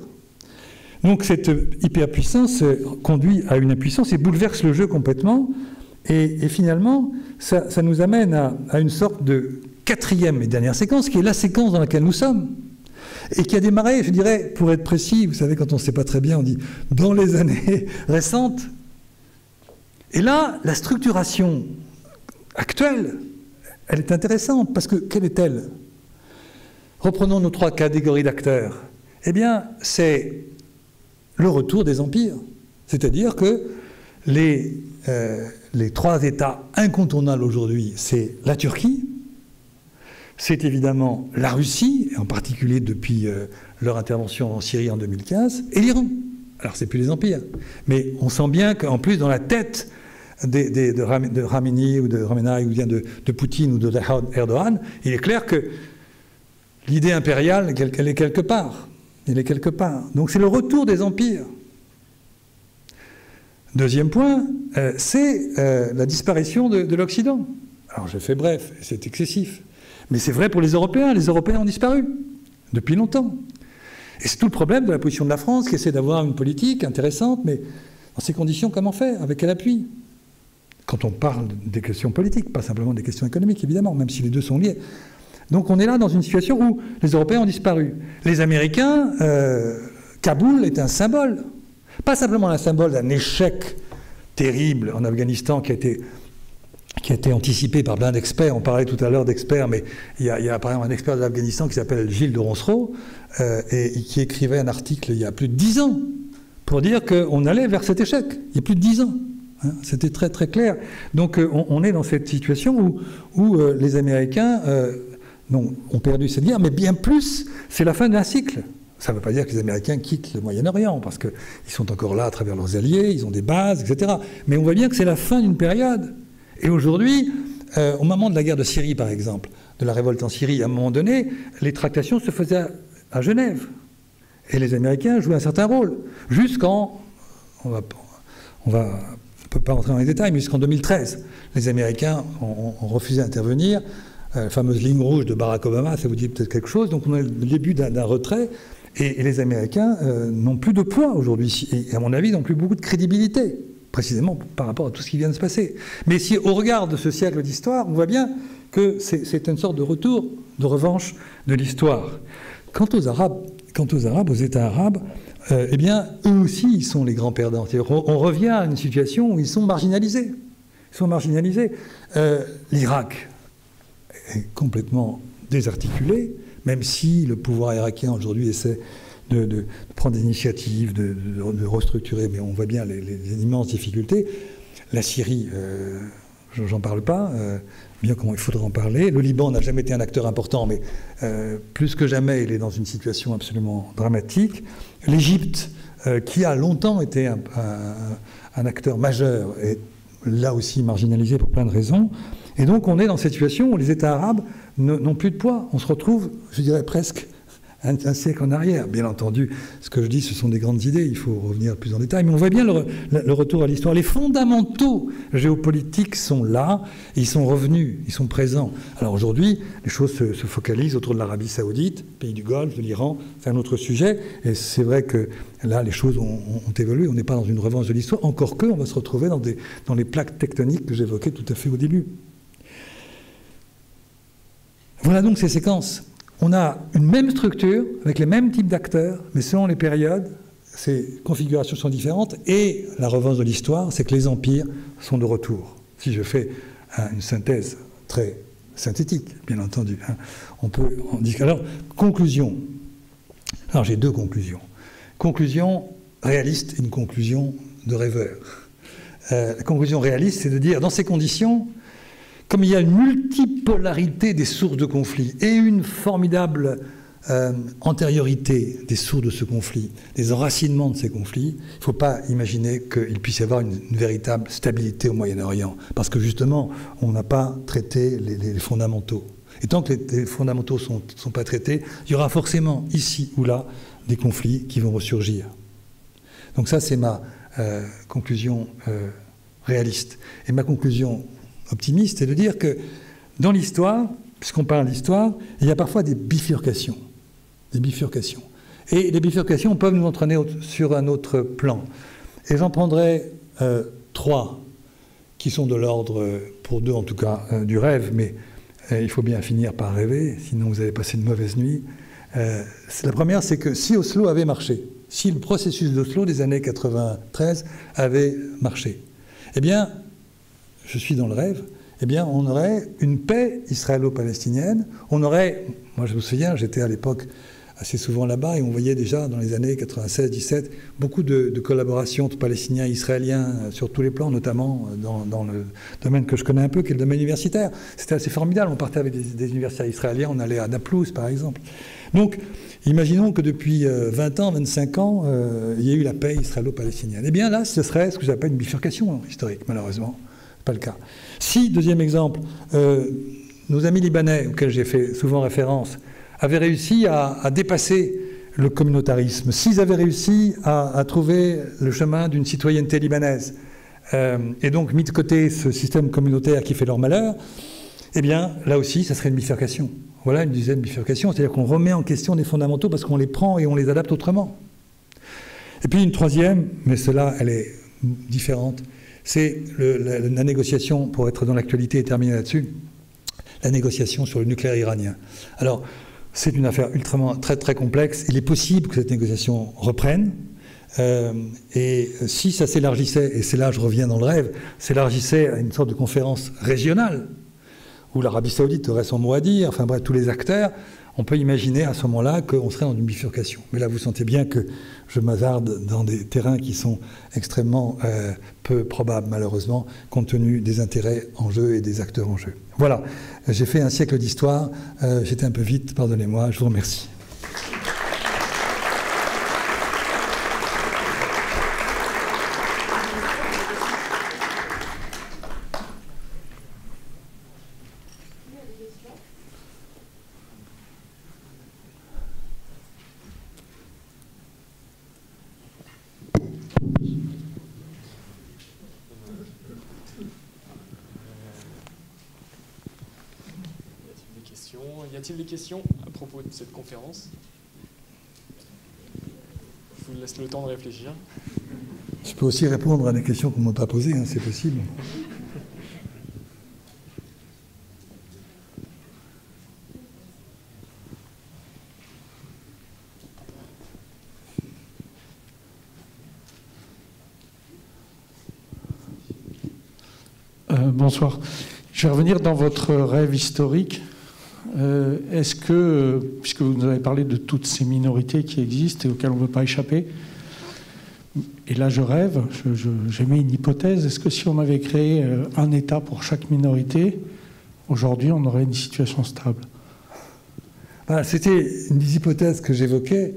Donc cette hyperpuissance conduit à une impuissance et bouleverse le jeu complètement. Et finalement, ça nous amène à une sorte de quatrième et dernière séquence, qui est la séquence dans laquelle nous sommes. Et qui a démarré, je dirais, pour être précis, vous savez, quand on ne sait pas très bien, on dit dans les années récentes. Et là, la structuration actuelle, elle est intéressante, parce que quelle est-elle? Reprenons nos 3 catégories d'acteurs. Eh bien, c'est le retour des empires. C'est-à-dire que les 3 États incontournables aujourd'hui, c'est la Turquie, c'est évidemment la Russie, et en particulier depuis leur intervention en Syrie en 2015, et l'Iran. Alors, c'est plus les empires. Mais on sent bien qu'en plus, dans la tête de Khamenei ou de Ramenai, ou bien de Poutine ou de Erdogan, il est clair que l'idée impériale, elle est quelque part. Elle est quelque part. Donc c'est le retour des empires. Deuxième point, c'est la disparition de l'Occident. Alors je fais bref, c'est excessif. Mais c'est vrai pour les Européens. Les Européens ont disparu depuis longtemps. Et c'est tout le problème de la position de la France, qui essaie d'avoir une politique intéressante, mais dans ces conditions, comment faire? Avec quel appui? Quand on parle des questions politiques, pas simplement des questions économiques, évidemment, même si les deux sont liés. Donc on est là dans une situation où les Européens ont disparu. Les Américains, Kaboul est un symbole. Pas simplement un symbole d'un échec terrible en Afghanistan qui a été anticipé par plein d'experts. On parlait tout à l'heure d'experts, mais il y a par exemple un expert de l'Afghanistan qui s'appelle Gilles de Roncero et qui écrivait un article il y a plus de 10 ans pour dire qu'on allait vers cet échec. Il y a plus de 10 ans. Hein, c'était très très clair. Donc on est dans cette situation où les Américains ont perdu cette guerre, mais bien plus, c'est la fin d'un cycle. Ça ne veut pas dire que les Américains quittent le Moyen-Orient, parce qu'ils sont encore là à travers leurs alliés, ils ont des bases, etc. Mais on voit bien que c'est la fin d'une période. Et aujourd'hui, au moment de la guerre de Syrie, par exemple, de la révolte en Syrie, à un moment donné, les tractations se faisaient à Genève. Et les Américains jouaient un certain rôle. Jusqu'en... On ne peut pas rentrer dans les détails, mais jusqu'en 2013. Les Américains ont refusé d'intervenir. La fameuse ligne rouge de Barack Obama, ça vous dit peut-être quelque chose. Donc on a le début d'un retrait. Et les Américains n'ont plus de poids aujourd'hui. Et à mon avis, n'ont plus beaucoup de crédibilité, précisément par rapport à tout ce qui vient de se passer. Mais si, au regard de ce siècle d'histoire, on voit bien que c'est une sorte de retour, de revanche de l'histoire. Quant aux Arabes, aux États arabes, eh bien, eux aussi, ils sont les grands perdants. On revient à une situation où ils sont marginalisés. L'Irak est complètement désarticulé, même si le pouvoir irakien aujourd'hui essaie de prendre des initiatives, de restructurer, mais on voit bien les immenses difficultés. La Syrie, j'en parle pas, bien comment il faudrait en parler. Le Liban n'a jamais été un acteur important, mais plus que jamais, il est dans une situation absolument dramatique. L'Égypte, qui a longtemps été un acteur majeur, est là aussi marginalisé pour plein de raisons. Et donc on est dans cette situation où les États arabes n'ont plus de poids. On se retrouve, je dirais presque, un siècle en arrière. Bien entendu, ce que je dis, ce sont des grandes idées, il faut revenir plus en détail, mais on voit bien le retour à l'histoire. Les fondamentaux géopolitiques sont là, ils sont revenus, ils sont présents. Alors aujourd'hui, les choses se focalisent autour de l'Arabie Saoudite, pays du Golfe, de l'Iran, c'est un autre sujet, et c'est vrai que là, les choses ont évolué, on n'est pas dans une revanche de l'histoire, encore que on va se retrouver dans les plaques tectoniques que j'évoquais tout à fait au début. Voilà donc ces séquences. On a une même structure, avec les mêmes types d'acteurs, mais selon les périodes, ces configurations sont différentes, et la revanche de l'histoire, c'est que les empires sont de retour. Si je fais une synthèse très synthétique, bien entendu, hein, on peut en dire. Alors, conclusion. Alors, j'ai deux conclusions. Conclusion réaliste et une conclusion de rêveur. La conclusion réaliste, c'est de dire, dans ces conditions, comme il y a une multipolarité des sources de conflit et une formidable antériorité des sources de ce conflit, des enracinements de ces conflits, il ne faut pas imaginer qu'il puisse y avoir une véritable stabilité au Moyen-Orient, parce que justement, on n'a pas traité les fondamentaux. Et tant que les fondamentaux ne sont pas traités, il y aura forcément, ici ou là, des conflits qui vont ressurgir. Donc ça, c'est ma conclusion réaliste. Et ma conclusion optimiste, c'est de dire que dans l'histoire, puisqu'on parle d'histoire, il y a parfois des bifurcations. Des bifurcations. Et les bifurcations peuvent nous entraîner sur un autre plan. Et j'en prendrai trois, qui sont de l'ordre, pour deux en tout cas, du rêve, mais il faut bien finir par rêver, sinon vous allez passer une mauvaise nuit. La première, c'est que si Oslo avait marché, si le processus d'Oslo des années 93 avait marché, eh bien, je suis dans le rêve, eh bien, on aurait une paix israélo-palestinienne, on aurait, moi je me souviens, j'étais à l'époque assez souvent là-bas, et on voyait déjà dans les années 96-17 beaucoup de collaborations entre Palestiniens et Israéliens sur tous les plans, notamment dans le domaine que je connais un peu, qui est le domaine universitaire. C'était assez formidable, on partait avec des universitaires israéliens, on allait à Naplouse par exemple. Donc, imaginons que depuis 20 ans, 25 ans, il y ait eu la paix israélo-palestinienne. Eh bien là, ce serait ce que j'appelle une bifurcation historique, malheureusement. Pas le cas. Si, deuxième exemple, nos amis libanais, auxquels j'ai fait souvent référence, avaient réussi à dépasser le communautarisme, s'ils avaient réussi à trouver le chemin d'une citoyenneté libanaise, et donc mis de côté ce système communautaire qui fait leur malheur, eh bien, là aussi, ça serait une bifurcation. Voilà une dizaine de bifurcations, c'est-à-dire qu'on remet en question des fondamentaux parce qu'on les prend et on les adapte autrement. Et puis une troisième, mais celle-là, elle est différente, c'est la négociation, pour être dans l'actualité et terminer là-dessus, la négociation sur le nucléaire iranien. Alors, c'est une affaire très très complexe. Il est possible que cette négociation reprenne. Et si ça s'élargissait, et c'est là je reviens dans le rêve, s'élargissait à une sorte de conférence régionale, où l'Arabie Saoudite aurait son mot à dire, enfin bref, tous les acteurs, on peut imaginer à ce moment-là qu'on serait dans une bifurcation. Mais là, vous sentez bien que je m'hazarde dans des terrains qui sont extrêmement peu probables, malheureusement, compte tenu des intérêts en jeu et des acteurs en jeu. Voilà, j'ai fait un siècle d'histoire, j'étais un peu vite, pardonnez-moi, je vous remercie. Y a-t-il des questions à propos de cette conférence? Je vous laisse le temps de réfléchir. Je peux aussi répondre à des questions qu'on ne m'a pas posées, hein, c'est possible. Bonsoir. Je vais revenir dans votre rêve historique. Est-ce que, puisque vous nous avez parlé de toutes ces minorités qui existent et auxquelles on ne veut pas échapper, et là je rêve, j'ai mis une hypothèse, est-ce que si on avait créé un État pour chaque minorité, aujourd'hui on aurait une situation stable? C'était une des hypothèses que j'évoquais,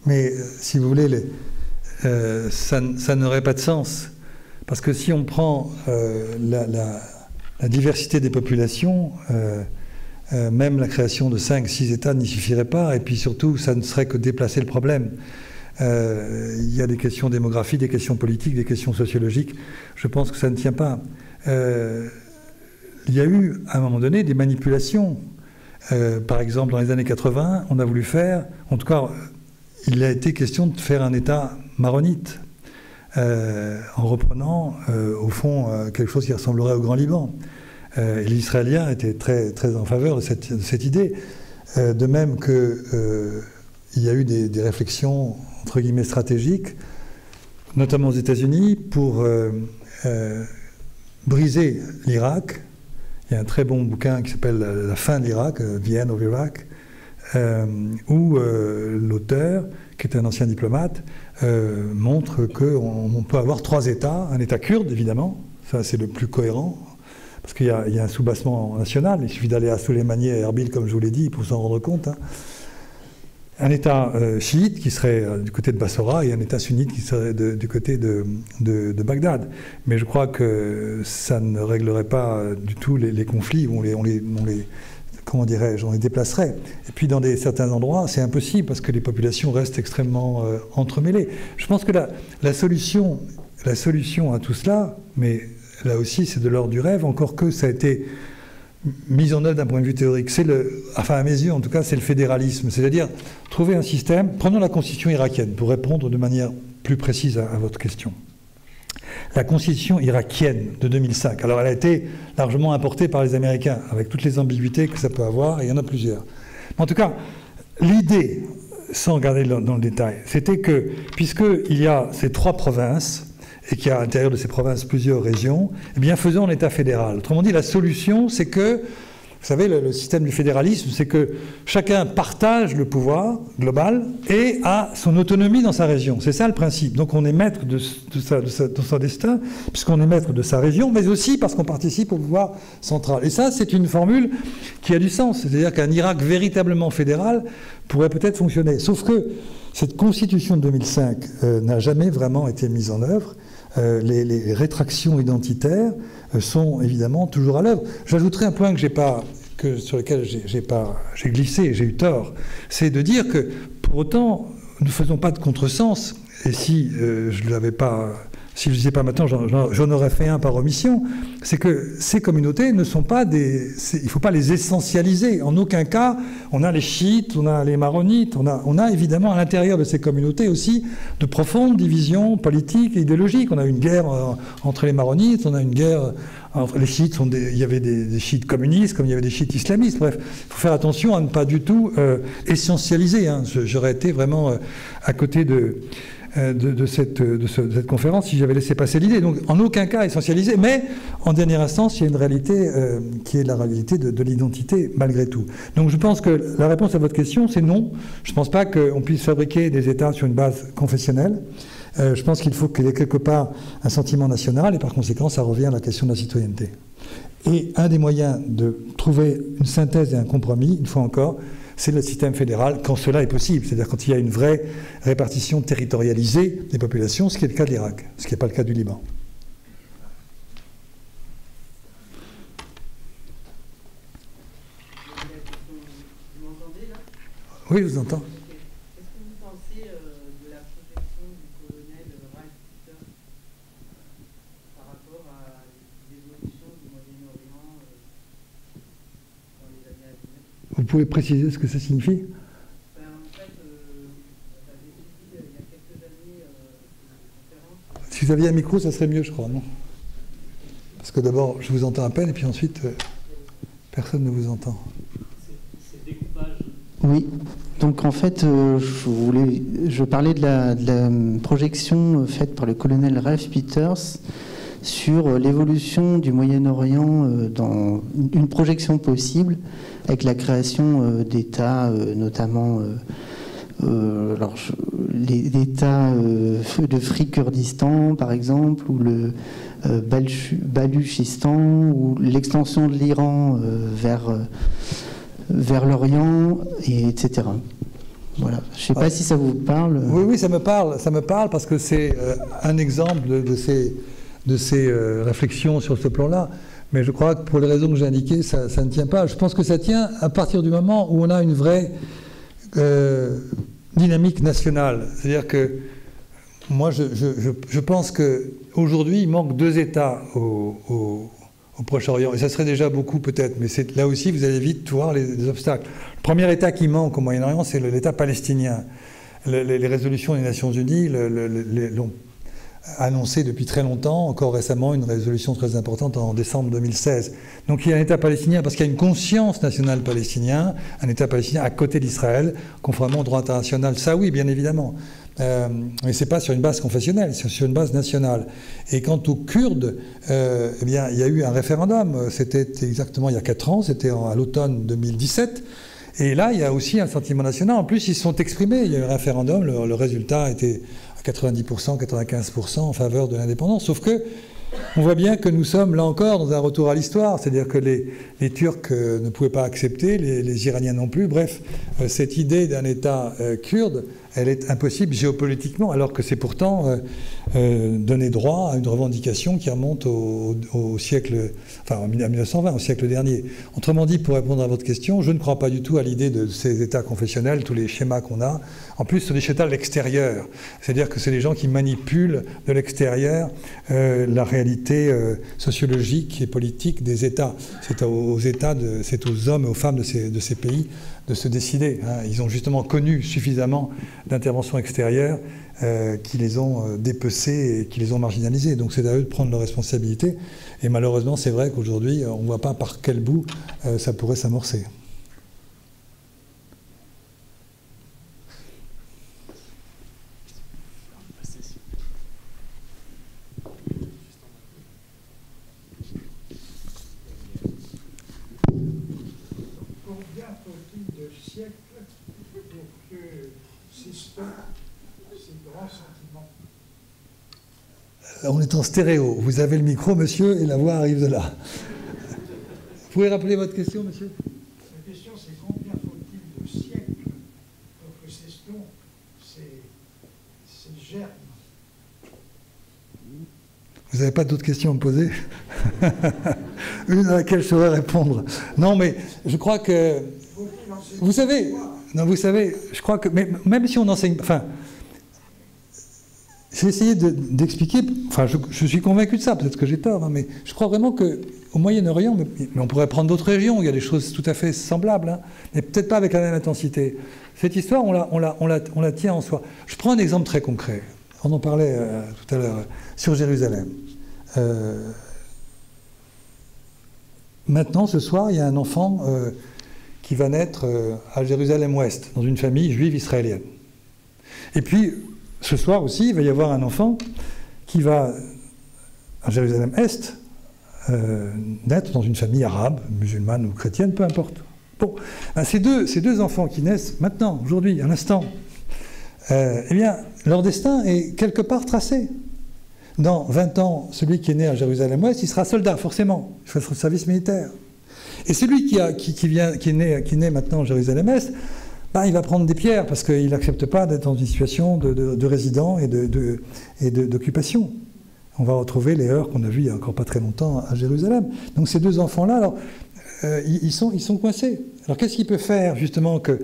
mais si vous voulez, ça n'aurait pas de sens, parce que si on prend la diversité des populations, Même la création de 5-6 États n'y suffirait pas, et puis surtout, ça ne serait que déplacer le problème. Il y a des questions démographiques, des questions politiques, des questions sociologiques. Je pense que ça ne tient pas. Il y a eu, à un moment donné, des manipulations. Par exemple, dans les années 80, on a voulu faire, en tout cas, il a été question de faire un État maronite, en reprenant, au fond, quelque chose qui ressemblerait au Grand Liban. Et les Israéliens étaient très, très en faveur de cette idée. De même qu'il y a eu des réflexions, entre guillemets, stratégiques, notamment aux États-Unis, pour briser l'Irak. Il y a un très bon bouquin qui s'appelle La fin de l'Irak, The End of Iraq, où l'auteur, qui est un ancien diplomate, montre qu'on peut avoir 3 États, un État kurde, évidemment, ça c'est le plus cohérent, parce qu'il y a un soubassement national, il suffit d'aller à Soleimani et à Erbil, comme je vous l'ai dit, pour s'en rendre compte. Hein. Un État chiite qui serait du côté de Bassora et un État sunnite qui serait du côté de Bagdad. Mais je crois que ça ne réglerait pas du tout les conflits, on les comment dirais-je, on les déplacerait. Et puis dans certains endroits, c'est impossible parce que les populations restent extrêmement entremêlées. Je pense que la solution à tout cela, mais là aussi c'est de l'ordre du rêve, encore que ça a été mise en œuvre d'un point de vue théorique. Enfin à mes yeux en tout cas, c'est le fédéralisme. C'est-à-dire trouver un système, prenons la constitution irakienne pour répondre de manière plus précise à votre question. La constitution irakienne de 2005, alors elle a été largement importée par les Américains, avec toutes les ambiguïtés que ça peut avoir, et il y en a plusieurs. Mais en tout cas, l'idée, sans regarder dans le détail, c'était que, puisqu'il y a ces 3 provinces, et qu'il y a à l'intérieur de ces provinces plusieurs régions, eh bien faisons un État fédéral. Autrement dit, la solution, c'est que, vous savez, le système du fédéralisme, c'est que chacun partage le pouvoir global et a son autonomie dans sa région. C'est ça le principe. Donc on est maître de son destin, puisqu'on est maître de sa région, mais aussi parce qu'on participe au pouvoir central. Et ça, c'est une formule qui a du sens. C'est-à-dire qu'un Irak véritablement fédéral pourrait peut-être fonctionner. Sauf que cette constitution de 2005 n'a jamais vraiment été mise en œuvre. Les rétractions identitaires sont évidemment toujours à l'œuvre. J'ajouterai un point sur lequel j'ai glissé, j'ai eu tort, c'est de dire que pour autant, nous ne faisons pas de contresens, et si je ne l'avais pas... Si je ne disais pas maintenant, j'en aurais fait un par omission, c'est que ces communautés ne sont pas il ne faut pas les essentialiser. En aucun cas, on a les chiites, on a les maronites, on a évidemment à l'intérieur de ces communautés aussi de profondes divisions politiques et idéologiques. On a une guerre entre les maronites, on a une guerre entre les chiites, il y avait des chiites communistes comme il y avait des chiites islamistes. Bref, il faut faire attention à ne pas du tout essentialiser. Hein. J'aurais été vraiment à côté de cette conférence si j'avais laissé passer l'idée. Donc en aucun cas essentialisé, mais en dernière instance, il y a une réalité qui est la réalité de l'identité malgré tout. Donc je pense que la réponse à votre question, c'est non. Je ne pense pas qu'on puisse fabriquer des États sur une base confessionnelle. Je pense qu'il faut qu'il y ait quelque part un sentiment national, et par conséquent, ça revient à la question de la citoyenneté. Et un des moyens de trouver une synthèse et un compromis, une fois encore, c'est le système fédéral quand cela est possible, c'est-à-dire quand il y a une vraie répartition territorialisée des populations, ce qui est le cas de l'Irak, ce qui n'est pas le cas du Liban. Vous m'entendez là ? Oui, je vous entends. Qu'est-ce que vous pensez de la projection du colonel Ralph Peters par rapport à l'évolution du Moyen-Orient dans les années à venir ? Vous pouvez préciser ce que ça signifie ? En fait, j'avais suivi il y a quelques années une conférence. Si vous aviez un micro, ça serait mieux, je crois, non ? Parce que d'abord, je vous entends à peine, et puis ensuite, personne ne vous entend. C'est le découpage. Oui. Donc en fait, je parlais de la projection faite par le colonel Ralph Peters sur l'évolution du Moyen-Orient dans une projection possible avec la création d'États, notamment l'État de Free Kurdistan, par exemple, ou le Baluchistan, ou l'extension de l'Iran vers l'Orient, etc. Voilà. Je ne sais pas si ça vous parle. Oui, ça me parle parce que c'est un exemple de ces réflexions sur ce plan-là. Mais je crois que pour les raisons que j'ai indiquées, ça ne tient pas. Je pense que ça tient à partir du moment où on a une vraie dynamique nationale. C'est-à-dire que moi, je pense qu'aujourd'hui, il manque 2 États au Proche-Orient. Et ça serait déjà beaucoup peut-être, mais là aussi, vous allez vite voir les obstacles. Le premier État qui manque au Moyen-Orient, c'est l'État palestinien. Les résolutions des Nations Unies l'ont annoncé depuis très longtemps, encore récemment, une résolution très importante en décembre 2016. Donc il y a un État palestinien parce qu'il y a une conscience nationale palestinienne, un État palestinien à côté d'Israël, conformément au droit international. Ça oui, bien évidemment. Mais ce n'est pas sur une base confessionnelle, c'est sur une base nationale. Et quant aux Kurdes, eh bien, il y a eu un référendum, c'était exactement il y a 4 ans, c'était à l'automne 2017. Et là, il y a aussi un sentiment national. En plus, ils se sont exprimés. Il y a eu un référendum, le résultat était à 90%, 95% en faveur de l'indépendance. Sauf que on voit bien que nous sommes, là encore, dans un retour à l'histoire. C'est-à-dire que les Turcs ne pouvaient pas accepter, les Iraniens non plus. Bref, cette idée d'un État kurde, elle est impossible géopolitiquement, alors que c'est pourtant donner droit à une revendication qui remonte au siècle, enfin à 1920, au siècle dernier. Autrement dit, pour répondre à votre question, je ne crois pas du tout à l'idée de ces États confessionnels, tous les schémas qu'on a. En plus, c'est des schémas de l'extérieur. C'est-à-dire que c'est les gens qui manipulent de l'extérieur la réalité sociologique et politique des États. C'est aux États, c'est aux hommes et aux femmes de ces pays de se décider. Ils ont justement connu suffisamment d'interventions extérieures qui les ont dépecés et qui les ont marginalisés. Donc c'est à eux de prendre leurs responsabilités. Et malheureusement, c'est vrai qu'aujourd'hui, on ne voit pas par quel bout ça pourrait s'amorcer. On est en stéréo. Vous avez le micro, monsieur, et la voix arrive de là. Vous pouvez rappeler votre question, monsieur? La question, c'est combien faut-il de siècles pour que s'estompent ces germes? Vous n'avez pas d'autres questions à me poser? Une à laquelle je saurais répondre. Non, mais je crois que... Vous savez, je crois que... Mais même si on enseigne... Enfin, j'ai essayé d'expliquer... Enfin, je suis convaincu de ça, peut-être que j'ai tort, hein, mais je crois vraiment qu'au Moyen-Orient, mais on pourrait prendre d'autres régions, il y a des choses tout à fait semblables, hein, mais peut-être pas avec la même intensité. Cette histoire, on la tient en soi. Je prends un exemple très concret. On en parlait tout à l'heure, sur Jérusalem. Maintenant, ce soir, il y a un enfant qui va naître à Jérusalem-Ouest, dans une famille juive israélienne. Et puis, ce soir aussi, il va y avoir un enfant qui va, à Jérusalem-Est, naître dans une famille arabe, musulmane ou chrétienne, peu importe. Bon, ces deux enfants qui naissent maintenant, aujourd'hui, à l'instant, eh bien, leur destin est quelque part tracé. Dans 20 ans, celui qui est né à Jérusalem-Ouest, il sera soldat, forcément. Il fera le service militaire. Et celui qui est né maintenant à Jérusalem-Est, ben, il va prendre des pierres parce qu'il n'accepte pas d'être dans une situation de résident et d'occupation. On va retrouver les heurts qu'on a vus il n'y a encore pas très longtemps à Jérusalem. Donc ces deux enfants-là, alors, ils sont coincés. Alors qu'est-ce qu'il peut faire justement que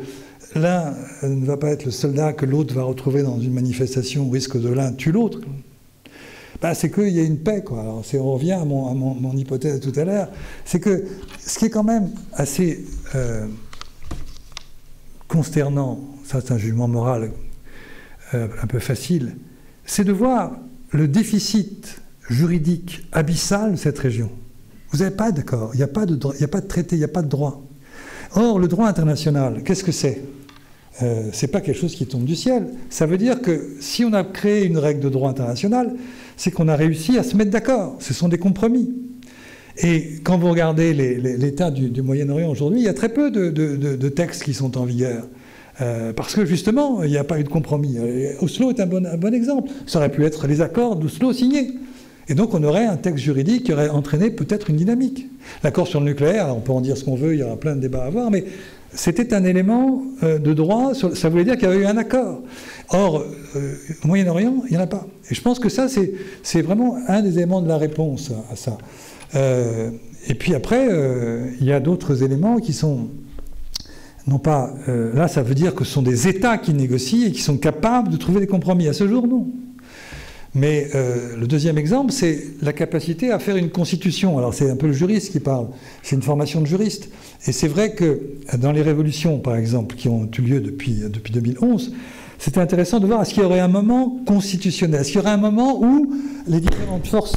l'un ne va pas être le soldat que l'autre va retrouver dans une manifestation au risque de l'un tue l'autre? Ben, c'est qu'il y a une paix, quoi. Alors, on revient à mon hypothèse tout à l'heure. C'est que ce qui est quand même assez consternant, ça c'est un jugement moral un peu facile, c'est de voir le déficit juridique abyssal de cette région. Vous n'avez pas d'accord, il n'y a pas de traité, il n'y a pas de droit. Or, le droit international, qu'est-ce que c'est? C'est pas quelque chose qui tombe du ciel. Ça veut dire que si on a créé une règle de droit international, c'est qu'on a réussi à se mettre d'accord. Ce sont des compromis. Et quand vous regardez l'état du Moyen-Orient aujourd'hui, il y a très peu de textes qui sont en vigueur. Parce que justement, il n'y a pas eu de compromis. Oslo est un bon exemple. Ça aurait pu être les accords d'Oslo signés. Et donc on aurait un texte juridique qui aurait entraîné peut-être une dynamique. L'accord sur le nucléaire, on peut en dire ce qu'on veut, il y aura plein de débats à avoir, mais c'était un élément de droit, ça voulait dire qu'il y avait eu un accord. Or, au Moyen-Orient, il n'y en a pas. Et je pense que ça, c'est vraiment un des éléments de la réponse à ça. Et puis après, il y a d'autres éléments qui sont, non pas, là ça veut dire que ce sont des États qui négocient et qui sont capables de trouver des compromis. À ce jour, non. Mais le deuxième exemple, c'est la capacité à faire une constitution. Alors c'est un peu le juriste qui parle, c'est une formation de juriste. Et c'est vrai que dans les révolutions, par exemple, qui ont eu lieu depuis 2011, c'était intéressant de voir est-ce qu'il y aurait un moment constitutionnel, est-ce qu'il y aurait un moment où les différentes forces,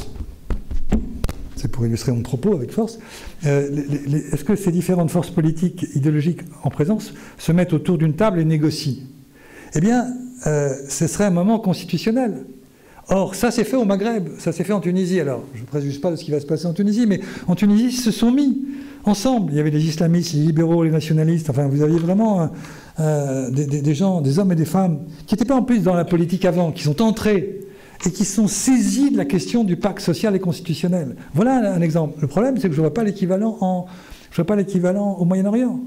c'est pour illustrer mon propos avec force, est-ce que ces différentes forces politiques, idéologiques en présence se mettent autour d'une table et négocient? Eh bien, ce serait un moment constitutionnel. Or, ça s'est fait au Maghreb, ça s'est fait en Tunisie. Alors, je ne préjuge pas de ce qui va se passer en Tunisie, mais en Tunisie, ils se sont mis ensemble. Il y avait les islamistes, les libéraux, les nationalistes. Enfin, vous aviez vraiment des gens, des hommes et des femmes qui n'étaient pas en plus dans la politique avant, qui sont entrés et qui sont saisis de la question du pacte social et constitutionnel. Voilà un exemple. Le problème, c'est que je ne vois pas l'équivalent au Moyen-Orient.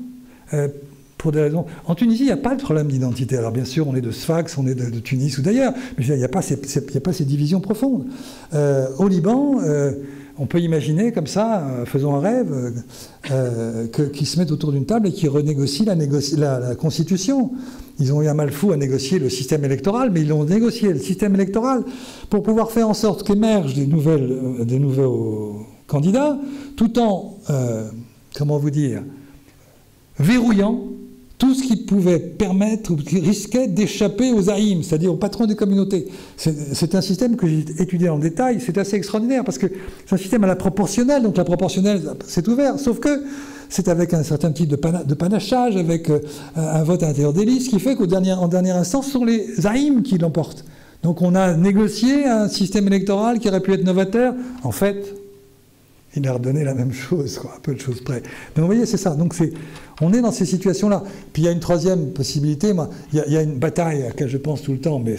Pour des raisons. En Tunisie, il n'y a pas de problème d'identité. Alors bien sûr, on est de Sfax, on est de Tunis ou d'ailleurs, mais il n'y a pas ces divisions profondes. Au Liban, on peut imaginer comme ça, faisons un rêve, qu'ils se mettent autour d'une table et qu'ils renégocient la Constitution. Ils ont eu un mal fou à négocier le système électoral, mais ils ont négocié le système électoral pour pouvoir faire en sorte qu'émergent des nouveaux candidats, tout en, comment vous dire, verrouillant tout ce qui pouvait permettre ou qui risquait d'échapper aux zaïms, c'est-à-dire aux patrons des communautés. C'est un système que j'ai étudié en détail, c'est assez extraordinaire, parce que c'est un système à la proportionnelle, donc la proportionnelle, c'est ouvert, sauf que c'est avec un certain type de panachage, avec un vote à l'intérieur des listes, qui fait qu'en dernière instance, ce sont les zaïms qui l'emportent. Donc on a négocié un système électoral qui aurait pu être novateur. En fait, il a redonné la même chose, quoi, un peu de choses près. Mais vous voyez, c'est ça. Donc on est dans ces situations-là. Puis il y a une troisième possibilité. Il y a une bataille à laquelle je pense tout le temps, mais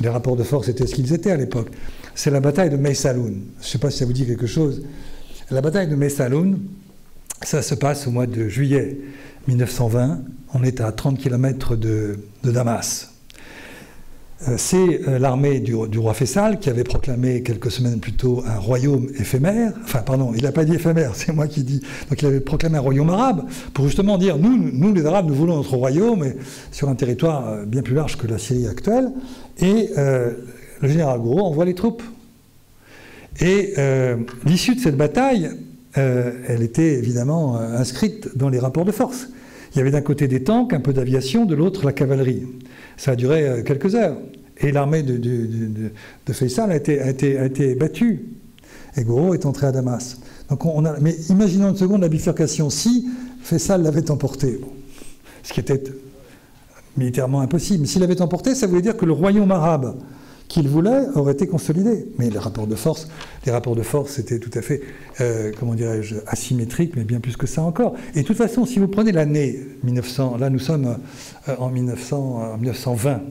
les rapports de force étaient ce qu'ils étaient à l'époque. C'est la bataille de Meysaloun. Je ne sais pas si ça vous dit quelque chose. La bataille de Meysaloun, ça se passe au mois de juillet 1920. On est à 30 km de Damas. C'est l'armée du roi Faisal qui avait proclamé quelques semaines plus tôt un royaume éphémère. Enfin, pardon, il n'a pas dit éphémère, c'est moi qui dis. Donc il avait proclamé un royaume arabe pour justement dire, nous les Arabes, nous voulons notre royaume sur un territoire bien plus large que la Syrie actuelle. Et le général Gouraud envoie les troupes. Et l'issue de cette bataille, elle était évidemment inscrite dans les rapports de force. Il y avait d'un côté des tanks, un peu d'aviation, de l'autre la cavalerie. Ça a duré quelques heures. Et l'armée de Faisal a été battue. Et Gouraud est entré à Damas. Donc mais imaginons une seconde la bifurcation. Si Faisal l'avait emporté, ce qui était militairement impossible, mais s'il l'avait emporté, ça voulait dire que le royaume arabe qu'il voulait aurait été consolidé. Mais les rapports de force étaient tout à fait, comment dirais-je, asymétriques, mais bien plus que ça encore. Et de toute façon, si vous prenez l'année 1900, là nous sommes en 1920,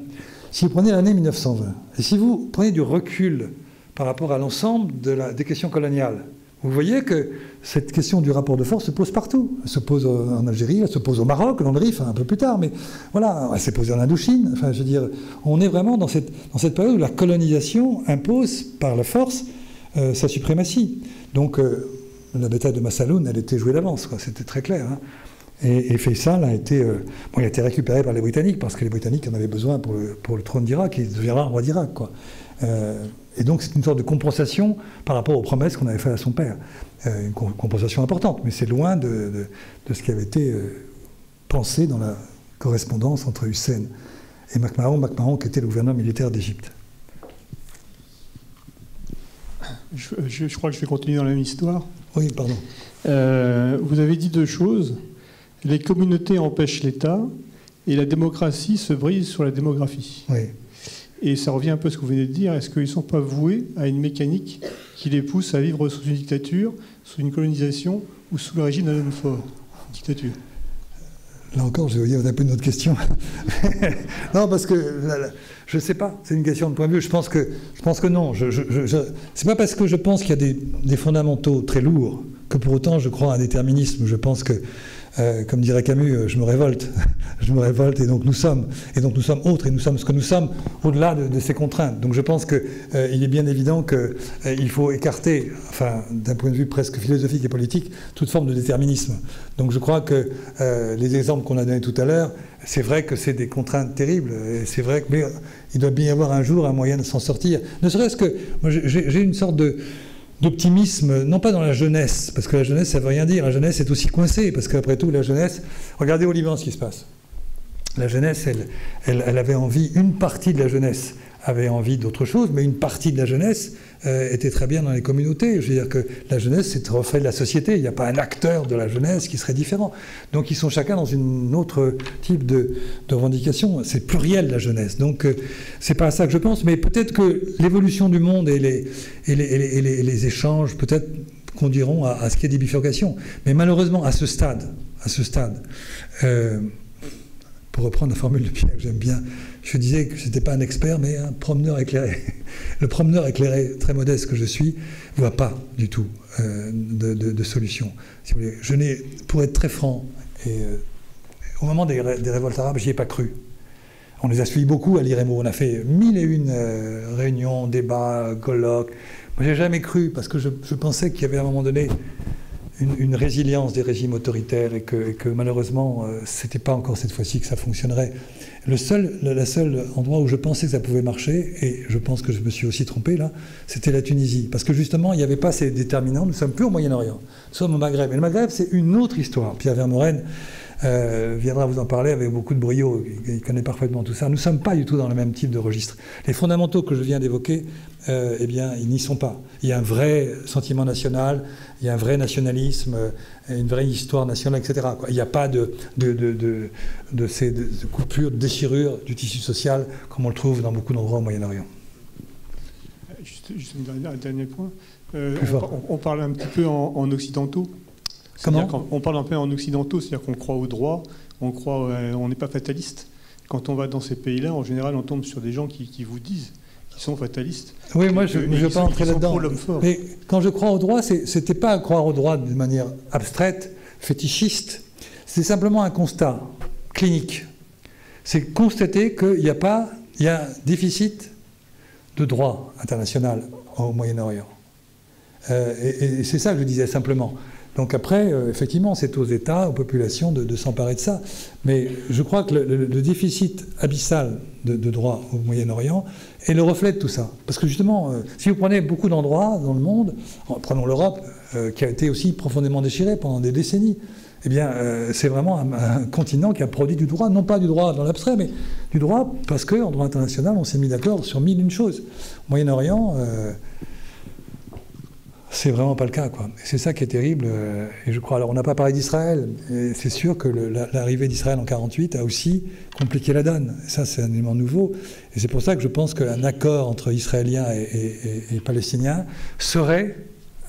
si vous prenez l'année 1920, et si vous prenez du recul par rapport à l'ensemble des questions coloniales, vous voyez que cette question du rapport de force se pose partout. Elle se pose en Algérie, elle se pose au Maroc, dans le Rif, un peu plus tard, mais voilà, elle s'est posée en Indochine. Enfin, je veux dire, on est vraiment dans cette période où la colonisation impose par la force sa suprématie. Donc, la bataille de Meysaloun, elle était jouée d'avance, quoi, c'était très clair. Hein. Et Faisal a été récupéré par les Britanniques, parce que les Britanniques en avaient besoin pour le trône d'Irak, il deviendra roi d'Irak, quoi. Et donc c'est une sorte de compensation par rapport aux promesses qu'on avait faites à son père. Une compensation importante, mais c'est loin de ce qui avait été pensé dans la correspondance entre Hussein et MacMahon qui était le gouverneur militaire d'Égypte. Je crois que je vais continuer dans la même histoire. Oui, pardon. Vous avez dit deux choses. Les communautés empêchent l'État et la démocratie se brise sur la démographie. Oui. Et ça revient un peu à ce que vous venez de dire. Est-ce qu'ils ne sont pas voués à une mécanique qui les pousse à vivre sous une dictature, sous une colonisation ou sous le régime d'un homme fort? Dictature. Là encore, je vais vous dire un peu une autre question. Non, parce que je ne sais pas. C'est une question de point de vue. Je pense que non. C'est pas parce que je pense qu'il y a des fondamentaux très lourds que pour autant je crois à un déterminisme. Je pense que comme dirait Camus, je me révolte. Je me révolte, et donc nous sommes autres, et nous sommes ce que nous sommes au-delà de ces contraintes. Donc je pense qu'il est bien évident qu'il faut écarter, enfin, d'un point de vue presque philosophique et politique, toute forme de déterminisme. Donc je crois que les exemples qu'on a donnés tout à l'heure, c'est vrai que c'est des contraintes terribles, et c'est vrai qu'il doit bien y avoir un jour un moyen de s'en sortir. Ne serait-ce que, moi j'ai une sorte d'optimisme, non pas dans la jeunesse, parce que la jeunesse, ça ne veut rien dire. La jeunesse est aussi coincée, parce qu'après tout, la jeunesse... Regardez au Liban ce qui se passe. La jeunesse, elle avait envie, une partie de la jeunesse avait envie d'autre chose, mais une partie de la jeunesse était très bien dans les communautés. Je veux dire que la jeunesse, c'est le reflet de la société. Il n'y a pas un acteur de la jeunesse qui serait différent. Donc ils sont chacun dans une autre type de revendication. C'est pluriel, la jeunesse. Donc c'est pas à ça que je pense, mais peut-être que l'évolution du monde et les échanges, peut-être conduiront à ce qu'il y ait des bifurcations. Mais malheureusement, à ce stade, pour reprendre la formule de Pierre que j'aime bien, je disais que je n'étais pas un expert, mais un promeneur éclairé. Le promeneur éclairé, très modeste que je suis, ne voit pas du tout de solution. Si vous voulez. Pour être très franc, au moment des révoltes arabes, je n'y ai pas cru. On les a suivis beaucoup à l'IREMO. On a fait 1001 réunions, débats, colloques. Moi, je n'ai jamais cru, parce que je pensais qu'il y avait à un moment donné une résilience des régimes autoritaires et que malheureusement, ce n'était pas encore cette fois-ci que ça fonctionnerait. Le seul endroit où je pensais que ça pouvait marcher, et je pense que je me suis aussi trompé là, c'était la Tunisie. Parce que justement, il n'y avait pas ces déterminants. Nous ne sommes plus au Moyen-Orient, nous sommes au Maghreb. Et le Maghreb, c'est une autre histoire. Pierre Vermeuren viendra vous en parler avec beaucoup de brio, il connaît parfaitement tout ça. Nous ne sommes pas du tout dans le même type de registre. Les fondamentaux que je viens d'évoquer, eh bien, ils n'y sont pas. Il y a un vrai sentiment national, il y a un vrai nationalisme, une vraie histoire nationale, etc. Il n'y a pas de ces coupures, de déchirures du tissu social comme on le trouve dans beaucoup d'endroits au Moyen-Orient. Juste un dernier point. On parle un petit peu en occidentaux. Comment ? On parle un peu en occidentaux, c'est-à-dire qu'on croit au droit, on n'est pas fataliste. Quand on va dans ces pays-là, en général, on tombe sur des gens qui vous disent qu'ils sont fatalistes. Oui, moi, je ne vais pas entrer là-dedans. Mais quand je crois au droit, ce n'était pas croire au droit de manière abstraite, fétichiste. C'est simplement un constat clinique. C'est constater qu'il y a un déficit de droit international au Moyen-Orient. Et c'est ça que je disais simplement. Donc après, effectivement, c'est aux États, aux populations de s'emparer de ça. Mais je crois que le déficit abyssal de droit au Moyen-Orient est le reflet de tout ça. Parce que justement, si vous prenez beaucoup d'endroits dans le monde, prenons l'Europe, qui a été aussi profondément déchirée pendant des décennies, eh bien, c'est vraiment un continent qui a produit du droit, non pas du droit dans l'abstrait, mais du droit parce qu'en droit international, on s'est mis d'accord sur 1001 choses. Au Moyen-Orient... c'est vraiment pas le cas, quoi. C'est ça qui est terrible. Et je crois. Alors, on n'a pas parlé d'Israël. Et c'est sûr que l'arrivée d'Israël en 1948 a aussi compliqué la donne. Et ça, c'est un élément nouveau. Et c'est pour ça que je pense qu'un accord entre Israéliens et Palestiniens serait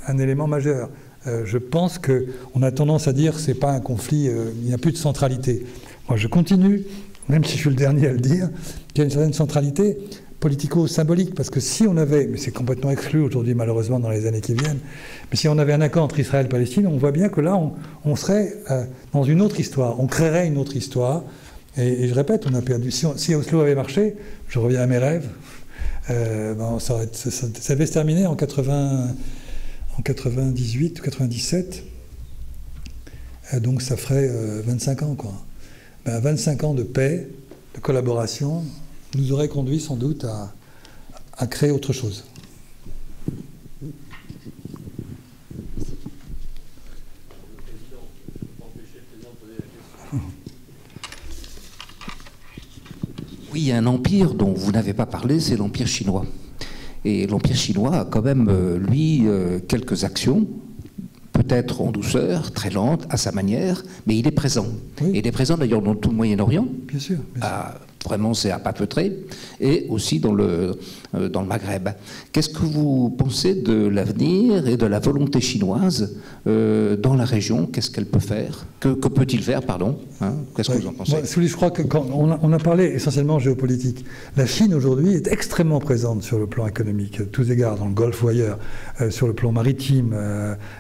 un élément majeur. Je pense qu'on a tendance à dire que c'est pas un conflit. Il n'y a plus de centralité. Moi, je continue, même si je suis le dernier à le dire, qu'il y a une certaine centralité politico-symbolique, parce que si on avait, mais c'est complètement exclu aujourd'hui malheureusement dans les années qui viennent, mais si on avait un accord entre Israël et Palestine, on voit bien que là on serait dans une autre histoire, on créerait une autre histoire, et je répète, on a perdu. Si Oslo avait marché, je reviens à mes rêves, ça devait se terminer en 98 ou 97, donc ça ferait 25 ans, quoi. 25 ans de paix, de collaboration, nous aurait conduit sans doute à créer autre chose. Oui, il y a un empire dont vous n'avez pas parlé, c'est l'empire chinois. Et l'empire chinois a quand même, quelques actions, peut-être en douceur, très lente, à sa manière, mais il est présent. Oui. Et il est présent d'ailleurs dans tout le Moyen-Orient. Bien sûr. À vraiment c'est à papeutrer, et aussi dans le Maghreb. Qu'est-ce que vous pensez de l'avenir et de la volonté chinoise dans la région? Qu'est-ce qu'elle peut faire? Que peut-il faire, pardon, hein? Qu'est-ce que vous en pensez? Moi, je crois que quand on a parlé essentiellement géopolitique, la Chine aujourd'hui est extrêmement présente sur le plan économique, à tous égards, dans le Golfe ou ailleurs, sur le plan maritime,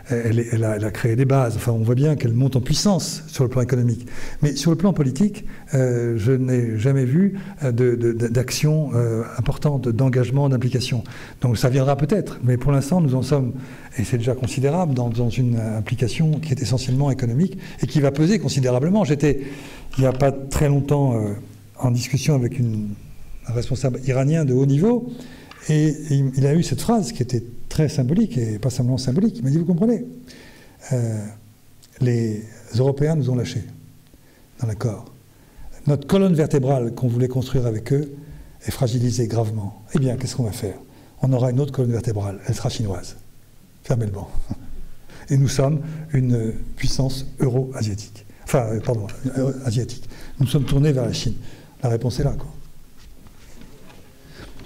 elle a créé des bases, enfin on voit bien qu'elle monte en puissance sur le plan économique. Mais sur le plan politique, je n'ai jamais vu d'action importante, d'engagement, d'implication. Donc ça viendra peut-être, mais pour l'instant nous en sommes, et c'est déjà considérable, dans une implication qui est essentiellement économique et qui va peser considérablement. J'étais, il n'y a pas très longtemps, en discussion avec un responsable iranien de haut niveau, et il a eu cette phrase qui était très symbolique, et pas simplement symbolique. Il m'a dit, vous comprenez, les Européens nous ont lâchés dans l'accord. Notre colonne vertébrale qu'on voulait construire avec eux est fragilisée gravement. Eh bien, qu'est-ce qu'on va faire? On aura une autre colonne vertébrale, elle sera chinoise. Fermez le banc. Et nous sommes une puissance euro-asiatique. Enfin, pardon, asiatique. Nous sommes tournés vers la Chine. La réponse est là, quoi.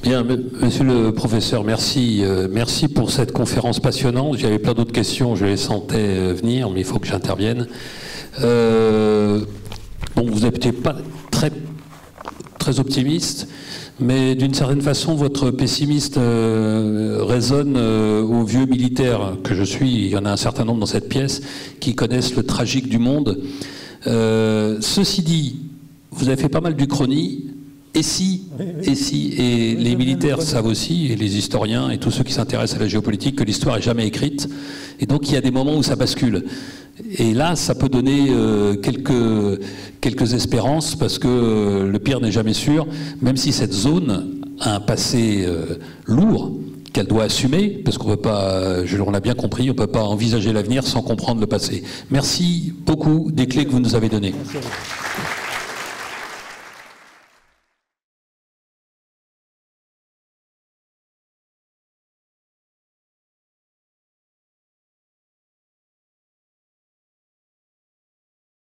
Bien, monsieur le professeur, merci. Merci pour cette conférence passionnante. J'avais plein d'autres questions, je les sentais venir, mais il faut que j'intervienne. Bon, vous n'étiez pas très optimiste, mais d'une certaine façon, votre pessimiste résonne aux vieux militaires que je suis. Il y en a un certain nombre dans cette pièce qui connaissent le tragique du monde. Ceci dit, vous avez fait pas mal d'Uchronie. Et les militaires savent aussi, et les historiens et tous ceux qui s'intéressent à la géopolitique, que l'histoire n'est jamais écrite. Et donc il y a des moments où ça bascule. Et là, ça peut donner quelques espérances, parce que le pire n'est jamais sûr, même si cette zone a un passé lourd qu'elle doit assumer, parce qu'on peut pas, on l'a bien compris, on ne peut pas envisager l'avenir sans comprendre le passé. Merci beaucoup des clés que vous nous avez données. Merci à vous.